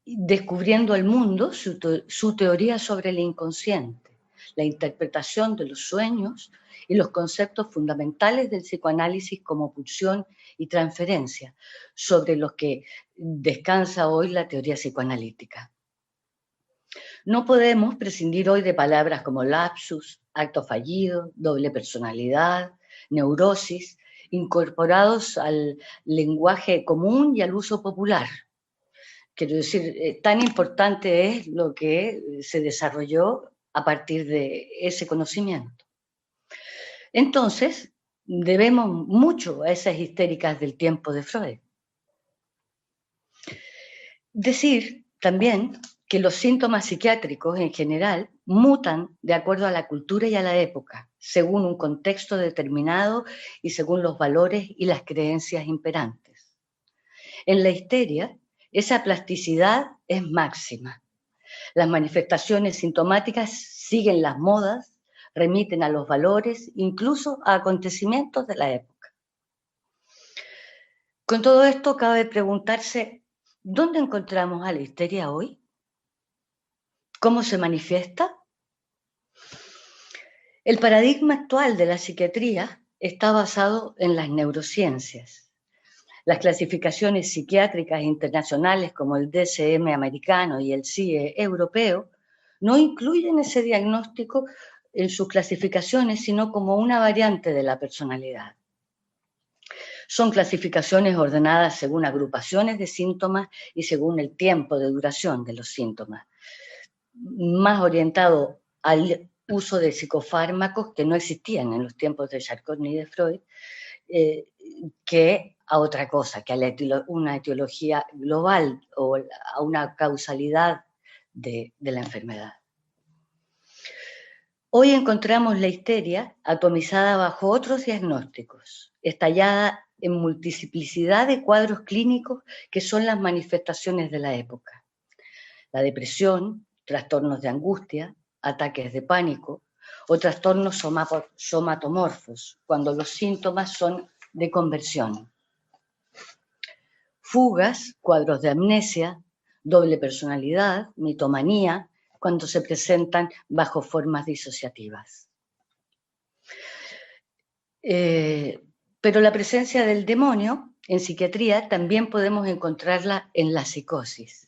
F: descubriendo al mundo su teoría sobre el inconsciente, la interpretación de los sueños y los conceptos fundamentales del psicoanálisis como pulsión y transferencia, sobre los que descansa hoy la teoría psicoanalítica. No podemos prescindir hoy de palabras como lapsus, acto fallido, doble personalidad, neurosis, incorporados al lenguaje común y al uso popular. Quiero decir, tan importante es lo que se desarrolló a partir de ese conocimiento. Entonces, debemos mucho a esas histéricas del tiempo de Freud. Decir también que los síntomas psiquiátricos en general mutan de acuerdo a la cultura y a la época, según un contexto determinado y según los valores y las creencias imperantes. En la histeria, esa plasticidad es máxima. Las manifestaciones sintomáticas siguen las modas, remiten a los valores, incluso a acontecimientos de la época. Con todo esto, cabe preguntarse, ¿dónde encontramos a la histeria hoy? ¿Cómo se manifiesta? El paradigma actual de la psiquiatría está basado en las neurociencias. Las clasificaciones psiquiátricas internacionales como el DSM americano y el CIE europeo no incluyen ese diagnóstico en sus clasificaciones, sino como una variante de la personalidad. Son clasificaciones ordenadas según agrupaciones de síntomas y según el tiempo de duración de los síntomas, más orientado al uso de psicofármacos que no existían en los tiempos de Charcot ni de Freud, que a otra cosa, que a una etiología global o a una causalidad de la enfermedad. Hoy encontramos la histeria atomizada bajo otros diagnósticos, estallada en multiplicidad de cuadros clínicos que son las manifestaciones de la época. La depresión, trastornos de angustia, ataques de pánico o trastornos somatomorfos, cuando los síntomas son de conversión. Fugas, cuadros de amnesia, doble personalidad, mitomanía, cuando se presentan bajo formas disociativas. Pero la presencia del demonio en psiquiatría también podemos encontrarla en la psicosis,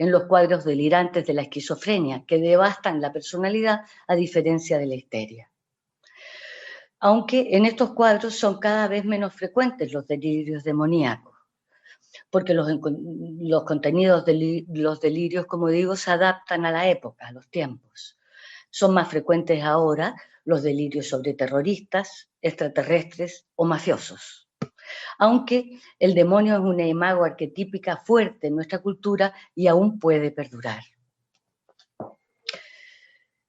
F: en los cuadros delirantes de la esquizofrenia, que devastan la personalidad a diferencia de la histeria. Aunque en estos cuadros son cada vez menos frecuentes los delirios demoníacos, porque los contenidos de los delirios, como digo, se adaptan a la época, a los tiempos. Son más frecuentes ahora los delirios sobre terroristas, extraterrestres o mafiosos. Aunque el demonio es una imago arquetípica fuerte en nuestra cultura y aún puede perdurar.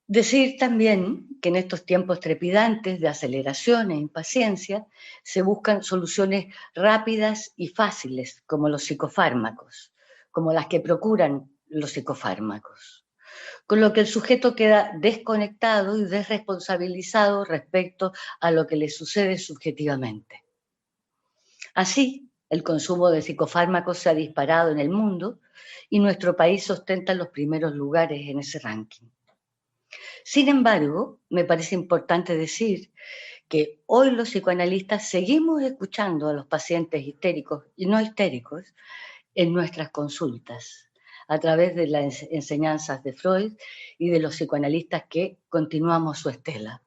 F: Decir también que en estos tiempos trepidantes de aceleración e impaciencia se buscan soluciones rápidas y fáciles como los psicofármacos, como las que procuran los psicofármacos, con lo que el sujeto queda desconectado y desresponsabilizado respecto a lo que le sucede subjetivamente. Así, el consumo de psicofármacos se ha disparado en el mundo y nuestro país ostenta los primeros lugares en ese ranking. Sin embargo, me parece importante decir que hoy los psicoanalistas seguimos escuchando a los pacientes histéricos y no histéricos en nuestras consultas, a través de las enseñanzas de Freud y de los psicoanalistas que continuamos su estela,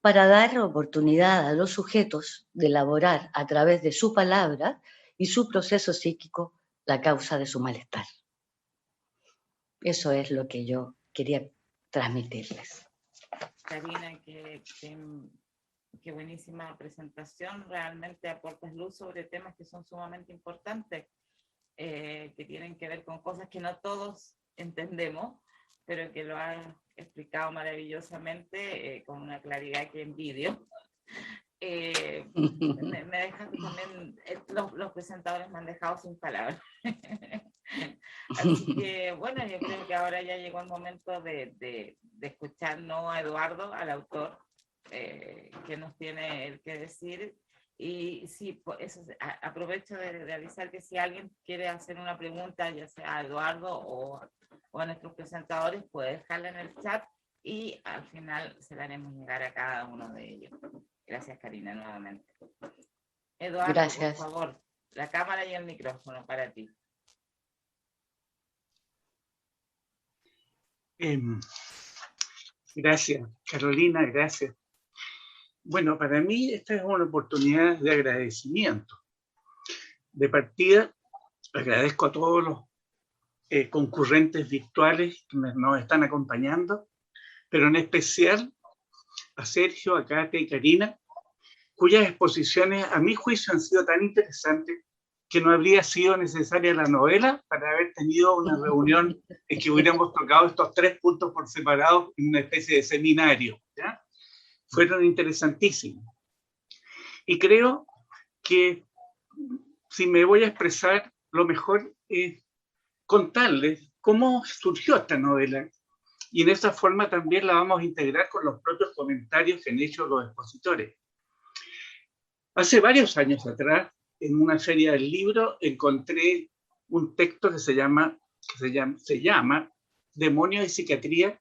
F: para dar oportunidad a los sujetos de elaborar a través de su palabra y su proceso psíquico la causa de su malestar. Eso es lo que yo quería transmitirles.
A: Karina, qué buenísima presentación. Realmente aportas luz sobre temas que son sumamente importantes, que tienen que ver con cosas que no todos entendemos, pero que lo has explicado maravillosamente, con una claridad que envidio. Me dejas también, los presentadores me han dejado sin palabras. Así que bueno, yo creo que ahora ya llegó el momento de escuchar no a Eduardo, al autor, que nos tiene el que decir. Y sí, eso, aprovecho de avisar que si alguien quiere hacer una pregunta, ya sea a Eduardo o a nuestros presentadores, puede dejarla en el chat y al final se la haremos llegar a cada uno de ellos. Gracias, Karina, nuevamente. Eduardo,
F: Gracias.
A: por favor, la cámara y el micrófono para ti.
C: Gracias, Carolina, gracias. Bueno, para mí esta es una oportunidad de agradecimiento. De partida, agradezco a todos los concurrentes virtuales que nos están acompañando, pero en especial a Sergio, a Katia y Karina, cuyas exposiciones a mi juicio han sido tan interesantes que no habría sido necesaria la novela para haber tenido una reunión en que hubiéramos tocado estos 3 puntos por separado en una especie de seminario, ¿ya? Fueron interesantísimos. Y creo que si me voy a expresar, lo mejor es contarles cómo surgió esta novela. Y en esa forma también la vamos a integrar con los propios comentarios que han hecho los expositores. Hace varios años atrás, en una feria del libro, encontré un texto que se llama Demonios y Psiquiatría,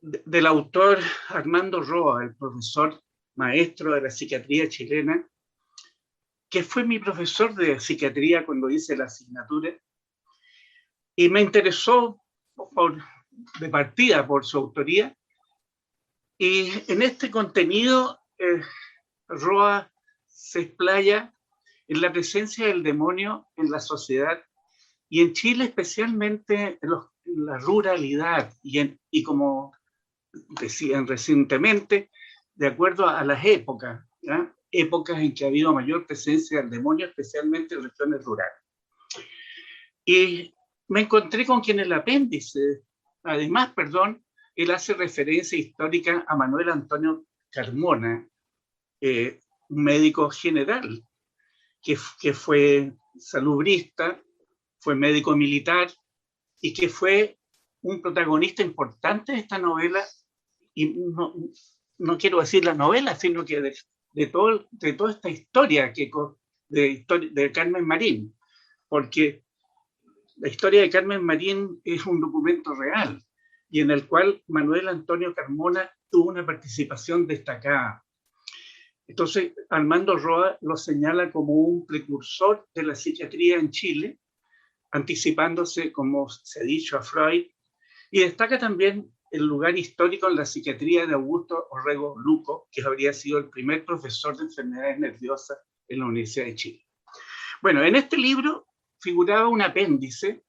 C: del autor Armando Roa, el profesor maestro de la psiquiatría chilena, que fue mi profesor de psiquiatría cuando hice la asignatura, y me interesó de partida por su autoría, y en este contenido Roa se explaya en la presencia del demonio en la sociedad, y en Chile especialmente en la ruralidad, y como decían recientemente, de acuerdo a las épocas, ¿ya? Épocas en que ha habido mayor presencia del demonio, especialmente en regiones rurales. Y me encontré con que en el apéndice, además, él hace referencia histórica a Manuel Antonio Carmona, un médico general, que fue salubrista, fue médico militar, y que fue un protagonista importante de esta novela, y no quiero decir la novela, sino que de toda esta historia de Carmen Marín, porque la historia de Carmen Marín es un documento real, y en el cual Manuel Antonio Carmona tuvo una participación destacada. Entonces, Armando Roa lo señala como un precursor de la psiquiatría en Chile, anticipándose, como se ha dicho, a Freud, y destaca también el lugar histórico en la psiquiatría de Augusto Orrego Luco, que habría sido el primer profesor de enfermedades nerviosas en la Universidad de Chile. Bueno, en este libro figuraba un apéndice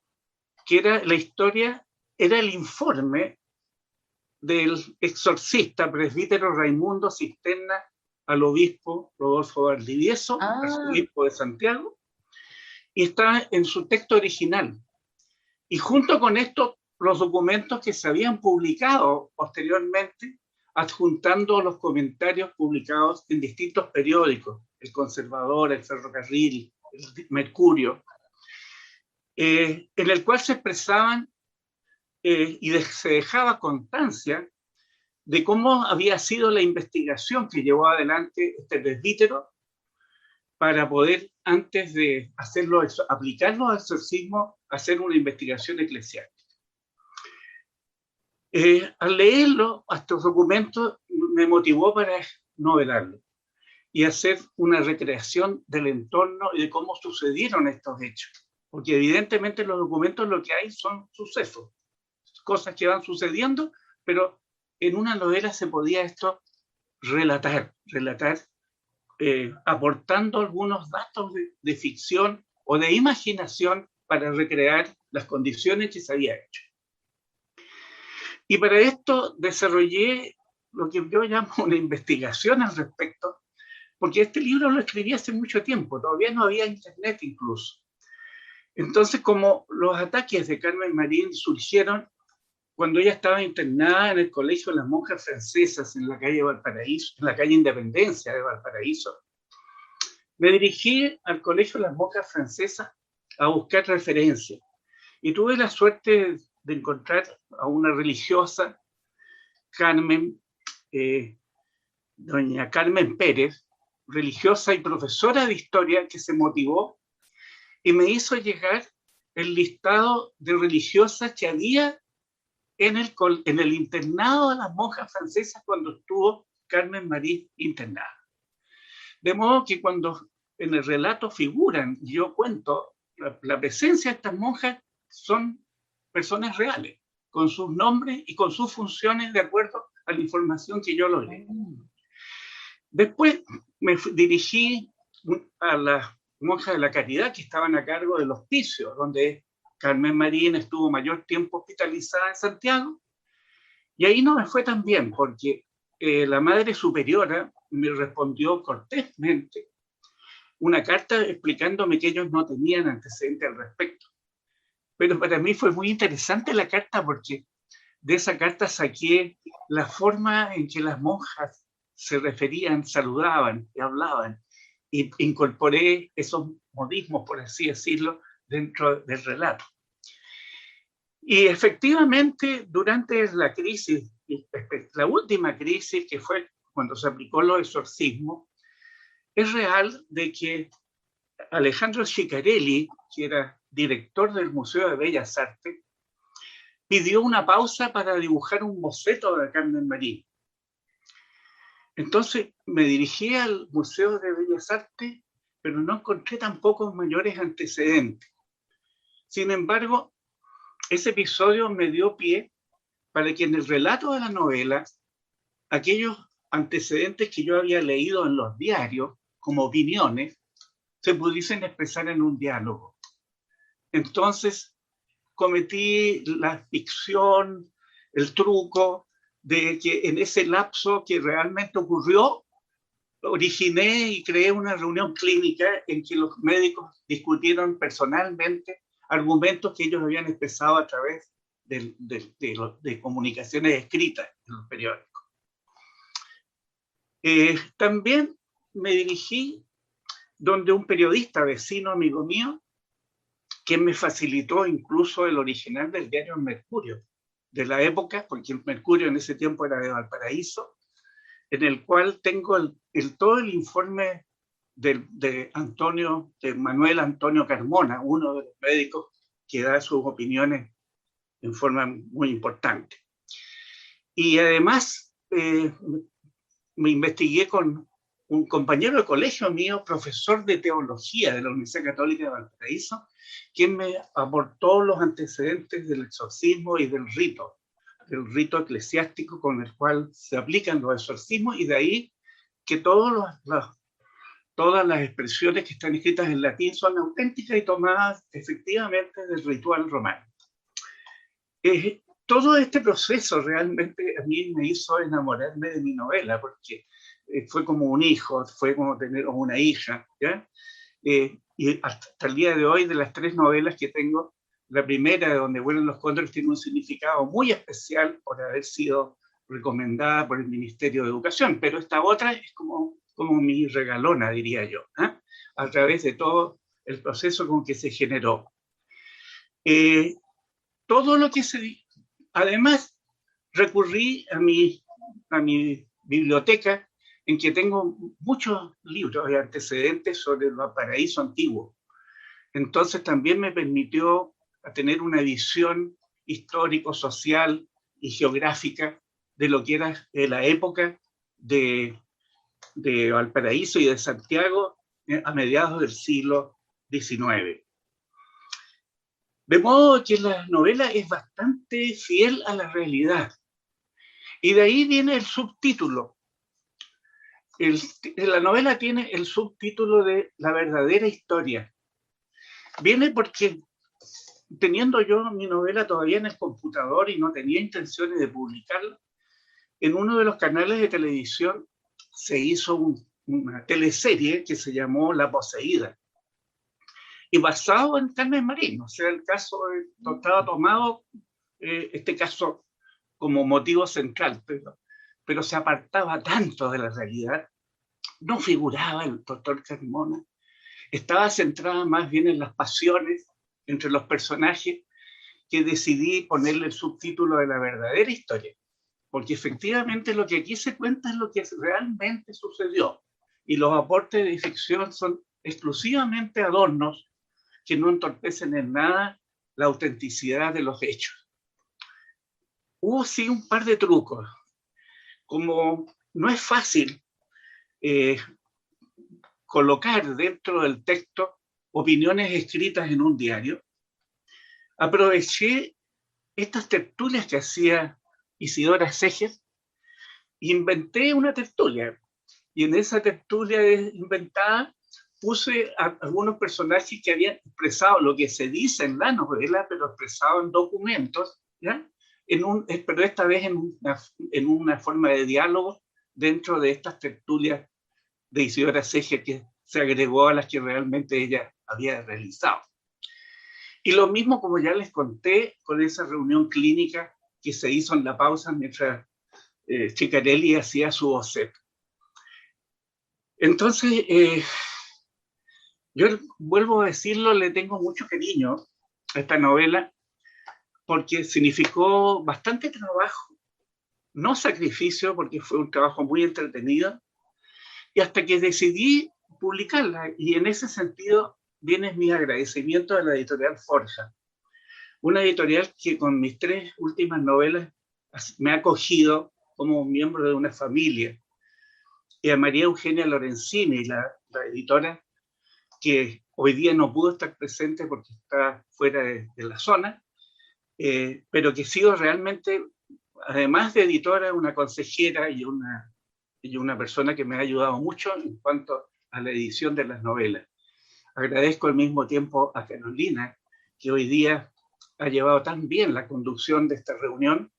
C: que era la historia, era el informe del exorcista presbítero Raimundo Cisterna al obispo Rodolfo Valdivieso, arzobispo de Santiago, y está en su texto original. Y junto con esto, los documentos que se habían publicado posteriormente, adjuntando los comentarios publicados en distintos periódicos, El Conservador, El Ferrocarril, El Mercurio, en el cual se expresaban y se dejaba constancia de cómo había sido la investigación que llevó adelante este presbítero para poder, antes de aplicar los exorcismos, hacer una investigación eclesiástica. Al leerlo, a estos documentos, me motivó para novelarlo y hacer una recreación del entorno y de cómo sucedieron estos hechos. Porque evidentemente en los documentos lo que hay son sucesos, cosas que van sucediendo, pero en una novela se podía esto relatar, aportando algunos datos de ficción o de imaginación para recrear las condiciones que se había hecho. Y para esto desarrollé lo que yo llamo una investigación al respecto, porque este libro lo escribí hace mucho tiempo, todavía no había internet incluso. Entonces, como los ataques de Carmen Marín surgieron cuando ella estaba internada en el Colegio de las Monjas Francesas en la calle Valparaíso, en la calle Independencia de Valparaíso, me dirigí al Colegio de las Monjas Francesas a buscar referencias. Y tuve la suerte de encontrar a una religiosa, Carmen, doña Carmen Pérez, religiosa y profesora de historia, que se motivó y me hizo llegar el listado de religiosas que había en el internado de las monjas francesas cuando estuvo Carmen Marín internada. De modo que cuando en el relato figuran, yo cuento, la presencia de estas monjas son personas reales, con sus nombres y con sus funciones de acuerdo a la información que yo logré. Después me dirigí a las monjas de la Caridad que estaban a cargo del hospicio, donde Carmen Marín estuvo mayor tiempo hospitalizada en Santiago, y ahí no me fue tan bien, porque la Madre Superiora me respondió cortésmente una carta explicándome que ellos no tenían antecedentes al respecto. Pero para mí fue muy interesante la carta, porque de esa carta saqué la forma en que las monjas se referían, saludaban y hablaban, y incorporé esos modismos, por así decirlo, dentro del relato. Y efectivamente, durante la crisis, la última crisis, que fue cuando se aplicó los exorcismos, es real de que Alejandro Schicarelli, que era director del Museo de Bellas Artes, pidió una pausa para dibujar un boceto de Carmen Marín. Entonces me dirigí al Museo de Bellas Artes, pero no encontré tampoco mayores antecedentes. Sin embargo, ese episodio me dio pie para que en el relato de la novela, aquellos antecedentes que yo había leído en los diarios como opiniones, se pudiesen expresar en un diálogo. Entonces, cometí la ficción, el truco de que en ese lapso que realmente ocurrió, originé y creé una reunión clínica en que los médicos discutieron personalmente argumentos que ellos habían expresado a través de comunicaciones escritas en los periódicos. También me dirigí donde un periodista vecino, amigo mío, que me facilitó incluso el original del diario El Mercurio, de la época, porque el Mercurio en ese tiempo era de Valparaíso, en el cual tengo todo el informe de Manuel Antonio Carmona, uno de los médicos que da sus opiniones en forma muy importante. Y además me investigué con un compañero de colegio mío, profesor de teología de la Universidad Católica de Valparaíso, quien me aportó los antecedentes del exorcismo y del rito eclesiástico con el cual se aplican los exorcismos, y de ahí que todas las expresiones que están escritas en latín son auténticas y tomadas efectivamente del ritual romano. Todo este proceso realmente a mí me hizo enamorarme de mi novela, porque fue como un hijo, fue como tener una hija, ¿ya? Y hasta el día de hoy, de las 3 novelas que tengo, la primera, de Donde vuelan los cóndores, tiene un significado muy especial por haber sido recomendada por el Ministerio de Educación, pero esta otra es como mi regalona, diría yo, a través de todo el proceso con que se generó. Todo lo que además, recurrí a mi biblioteca, en que tengo muchos libros y antecedentes sobre el Valparaíso antiguo. Entonces también me permitió tener una visión histórico, social y geográfica de lo que era la época de Valparaíso y de Santiago a mediados del siglo XIX. De modo que la novela es bastante fiel a la realidad. Y de ahí viene el subtítulo. La novela tiene el subtítulo de La verdadera historia. Viene porque teniendo yo mi novela todavía en el computador y no tenía intenciones de publicarla, en uno de los canales de televisión se hizo una teleserie que se llamó La Poseída, y basado en Carmen Marín. O sea, el caso estaba tomado, este caso, como motivo central, pero se apartaba tanto de la realidad, no figuraba el doctor Carmona, estaba centrada más bien en las pasiones entre los personajes, que decidí ponerle el subtítulo de La verdadera historia, porque efectivamente lo que aquí se cuenta es lo que realmente sucedió, y los aportes de ficción son exclusivamente adornos que no entorpecen en nada la autenticidad de los hechos. Hubo sí un par de trucos, como no es fácil colocar dentro del texto opiniones escritas en un diario, aproveché estas tertulias que hacía Isidora Seges, inventé una tertulia, y en esa tertulia inventada puse a algunos personajes que habían expresado lo que se dice en la novela, pero expresado en documentos, ¿ya? Pero esta vez en una forma de diálogo dentro de estas tertulias de Isidora Seges, que se agregó a las que realmente ella había realizado. Y lo mismo, como ya les conté, con esa reunión clínica que se hizo en la pausa mientras Ciccarelli hacía su boceto. Entonces, yo vuelvo a decirlo, le tengo mucho cariño a esta novela, porque significó bastante trabajo, no sacrificio, porque fue un trabajo muy entretenido, y hasta que decidí publicarla, y en ese sentido vienen mis agradecimientos a la editorial Forja, una editorial que con mis 3 últimas novelas me ha acogido como miembro de una familia, y a María Eugenia Lorenzini, la editora, que hoy día no pudo estar presente porque está fuera de la zona, pero que ha sido realmente, además de editora, una consejera y una persona que me ha ayudado mucho en cuanto a la edición de las novelas. Agradezco al mismo tiempo a Carolina, que hoy día ha llevado tan bien la conducción de esta reunión.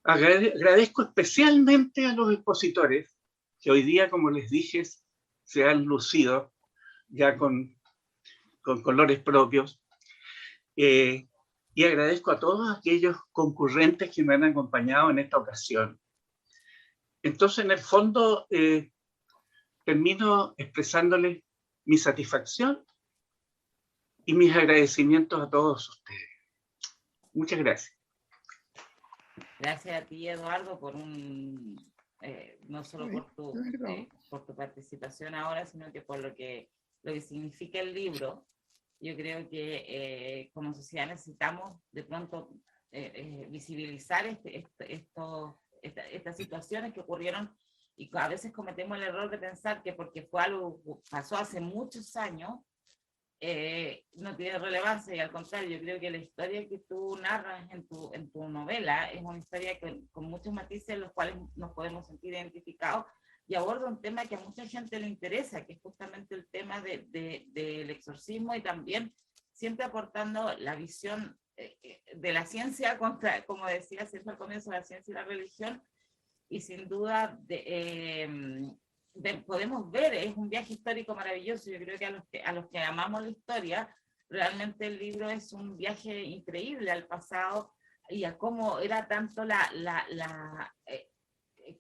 C: Agradezco especialmente a los expositores, que hoy día, como les dije, se han lucido ya con colores propios. Y agradezco a todos aquellos concurrentes que me han acompañado en esta ocasión. Entonces, en el fondo, termino expresándoles mi satisfacción y mis agradecimientos a todos ustedes. Muchas gracias.
A: Gracias a ti, Eduardo, por no solo por tu participación ahora, sino que por lo que significa el libro. Yo creo que como sociedad necesitamos de pronto visibilizar estas situaciones que ocurrieron, y a veces cometemos el error de pensar que porque fue algo pasó hace muchos años, no tiene relevancia, y al contrario, yo creo que la historia que tú narras en tu novela es una historia con muchos matices en los cuales nos podemos sentir identificados, y aborda un tema que a mucha gente le interesa, que es justamente el tema del exorcismo, y también siempre aportando la visión de la ciencia contra, como decía siempre al comienzo, la ciencia y la religión, y sin duda podemos ver, es un viaje histórico maravilloso. Yo creo que a los que amamos la historia, realmente el libro es un viaje increíble al pasado, y a cómo era tanto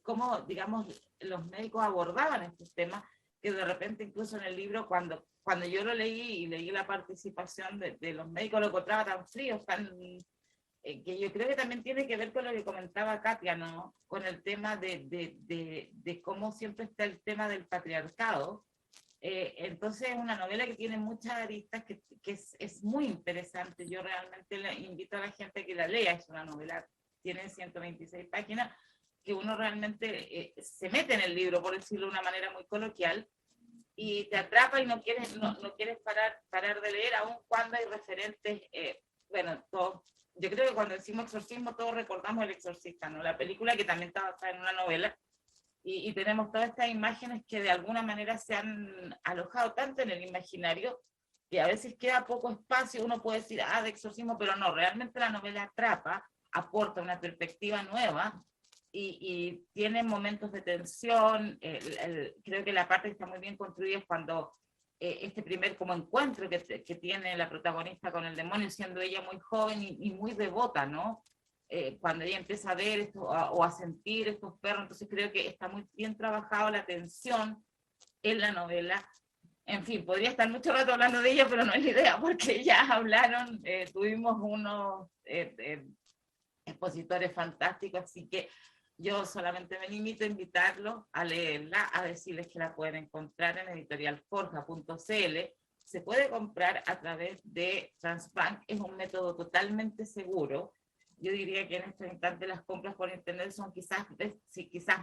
A: cómo, digamos, los médicos abordaban estos temas, que de repente incluso en el libro, cuando yo lo leí y leí la participación de los médicos, lo encontraba tan frío, que yo creo que también tiene que ver con lo que comentaba Katia, ¿no? Con el tema de cómo siempre está el tema del patriarcado. Entonces es una novela que tiene muchas aristas, que es muy interesante. Yo realmente le invito a la gente a que la lea. Es una novela, tiene 126 páginas, que uno realmente se mete en el libro, por decirlo de una manera muy coloquial, y te atrapa y no quieres parar de leer, aun cuando hay referentes, yo creo que cuando decimos exorcismo todos recordamos El Exorcista, ¿no? La película, que también está basada en una novela, y tenemos todas estas imágenes que de alguna manera se han alojado tanto en el imaginario, que a veces queda poco espacio, uno puede decir, ah, de exorcismo, pero no, realmente la novela atrapa, aporta una perspectiva nueva, y tiene momentos de tensión. Creo que la parte que está muy bien construida es cuando este primer como encuentro que tiene la protagonista con el demonio, siendo ella muy joven y muy devota, ¿no? Cuando ella empieza a ver esto, o a sentir estos perros, entonces creo que está muy bien trabajado la tensión en la novela. En fin, podría estar mucho rato hablando de ella, pero no es la idea, porque ya hablaron, tuvimos unos expositores fantásticos, así que yo solamente me limito a invitarlos a leerla, a decirles que la pueden encontrar en editorialforja.cl. Se puede comprar a través de Transbank, es un método totalmente seguro. Yo diría que en este instante las compras por internet son quizás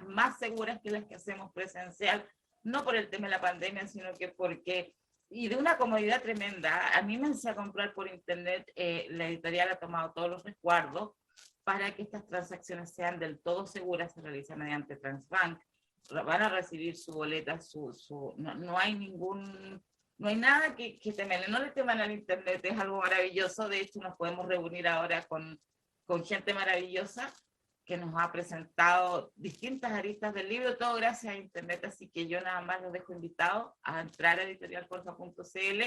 A: más seguras que las que hacemos presencial, no por el tema de la pandemia, sino que porque, y de una comodidad tremenda. Anímense a comprar por internet, la editorial ha tomado todos los resguardos para que estas transacciones sean del todo seguras, se realizan mediante Transbank, van a recibir su boleta, no hay nada que temerle, no le teman al internet, es algo maravilloso. De hecho nos podemos reunir ahora con gente maravillosa que nos ha presentado distintas aristas del libro, todo gracias a internet, así que yo nada más los dejo invitados a entrar a editorialforja.cl,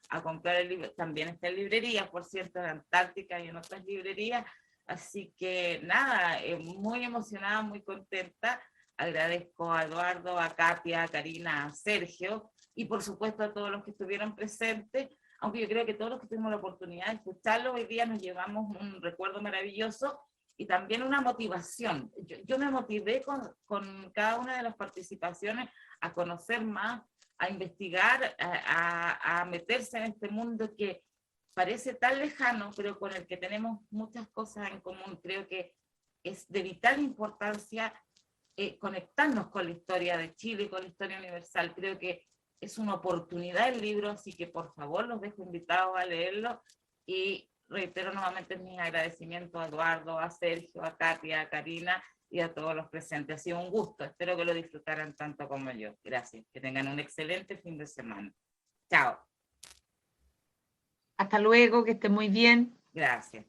A: a comprar el libro. También está en librerías, por cierto, en Antártica y en otras librerías. Así que nada, muy emocionada, muy contenta. Agradezco a Eduardo, a Katia, a Karina, a Sergio, y por supuesto a todos los que estuvieron presentes, aunque yo creo que todos los que tuvimos la oportunidad de escucharlo, hoy día nos llevamos un recuerdo maravilloso y también una motivación. Yo me motivé con cada una de las participaciones a conocer más, a investigar, a meterse en este mundo que parece tan lejano, pero con el que tenemos muchas cosas en común. Creo que es de vital importancia conectarnos con la historia de Chile, con la historia universal. Creo que es una oportunidad el libro, así que por favor los dejo invitados a leerlo, y reitero nuevamente mis agradecimientos a Eduardo, a Sergio, a Katia, a Karina y a todos los presentes. Ha sido un gusto, espero que lo disfrutaran tanto como yo. Gracias, que tengan un excelente fin de semana. Chao.
E: Hasta luego, que esté muy bien.
A: Gracias.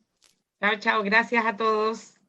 E: Chao, chao, gracias a todos.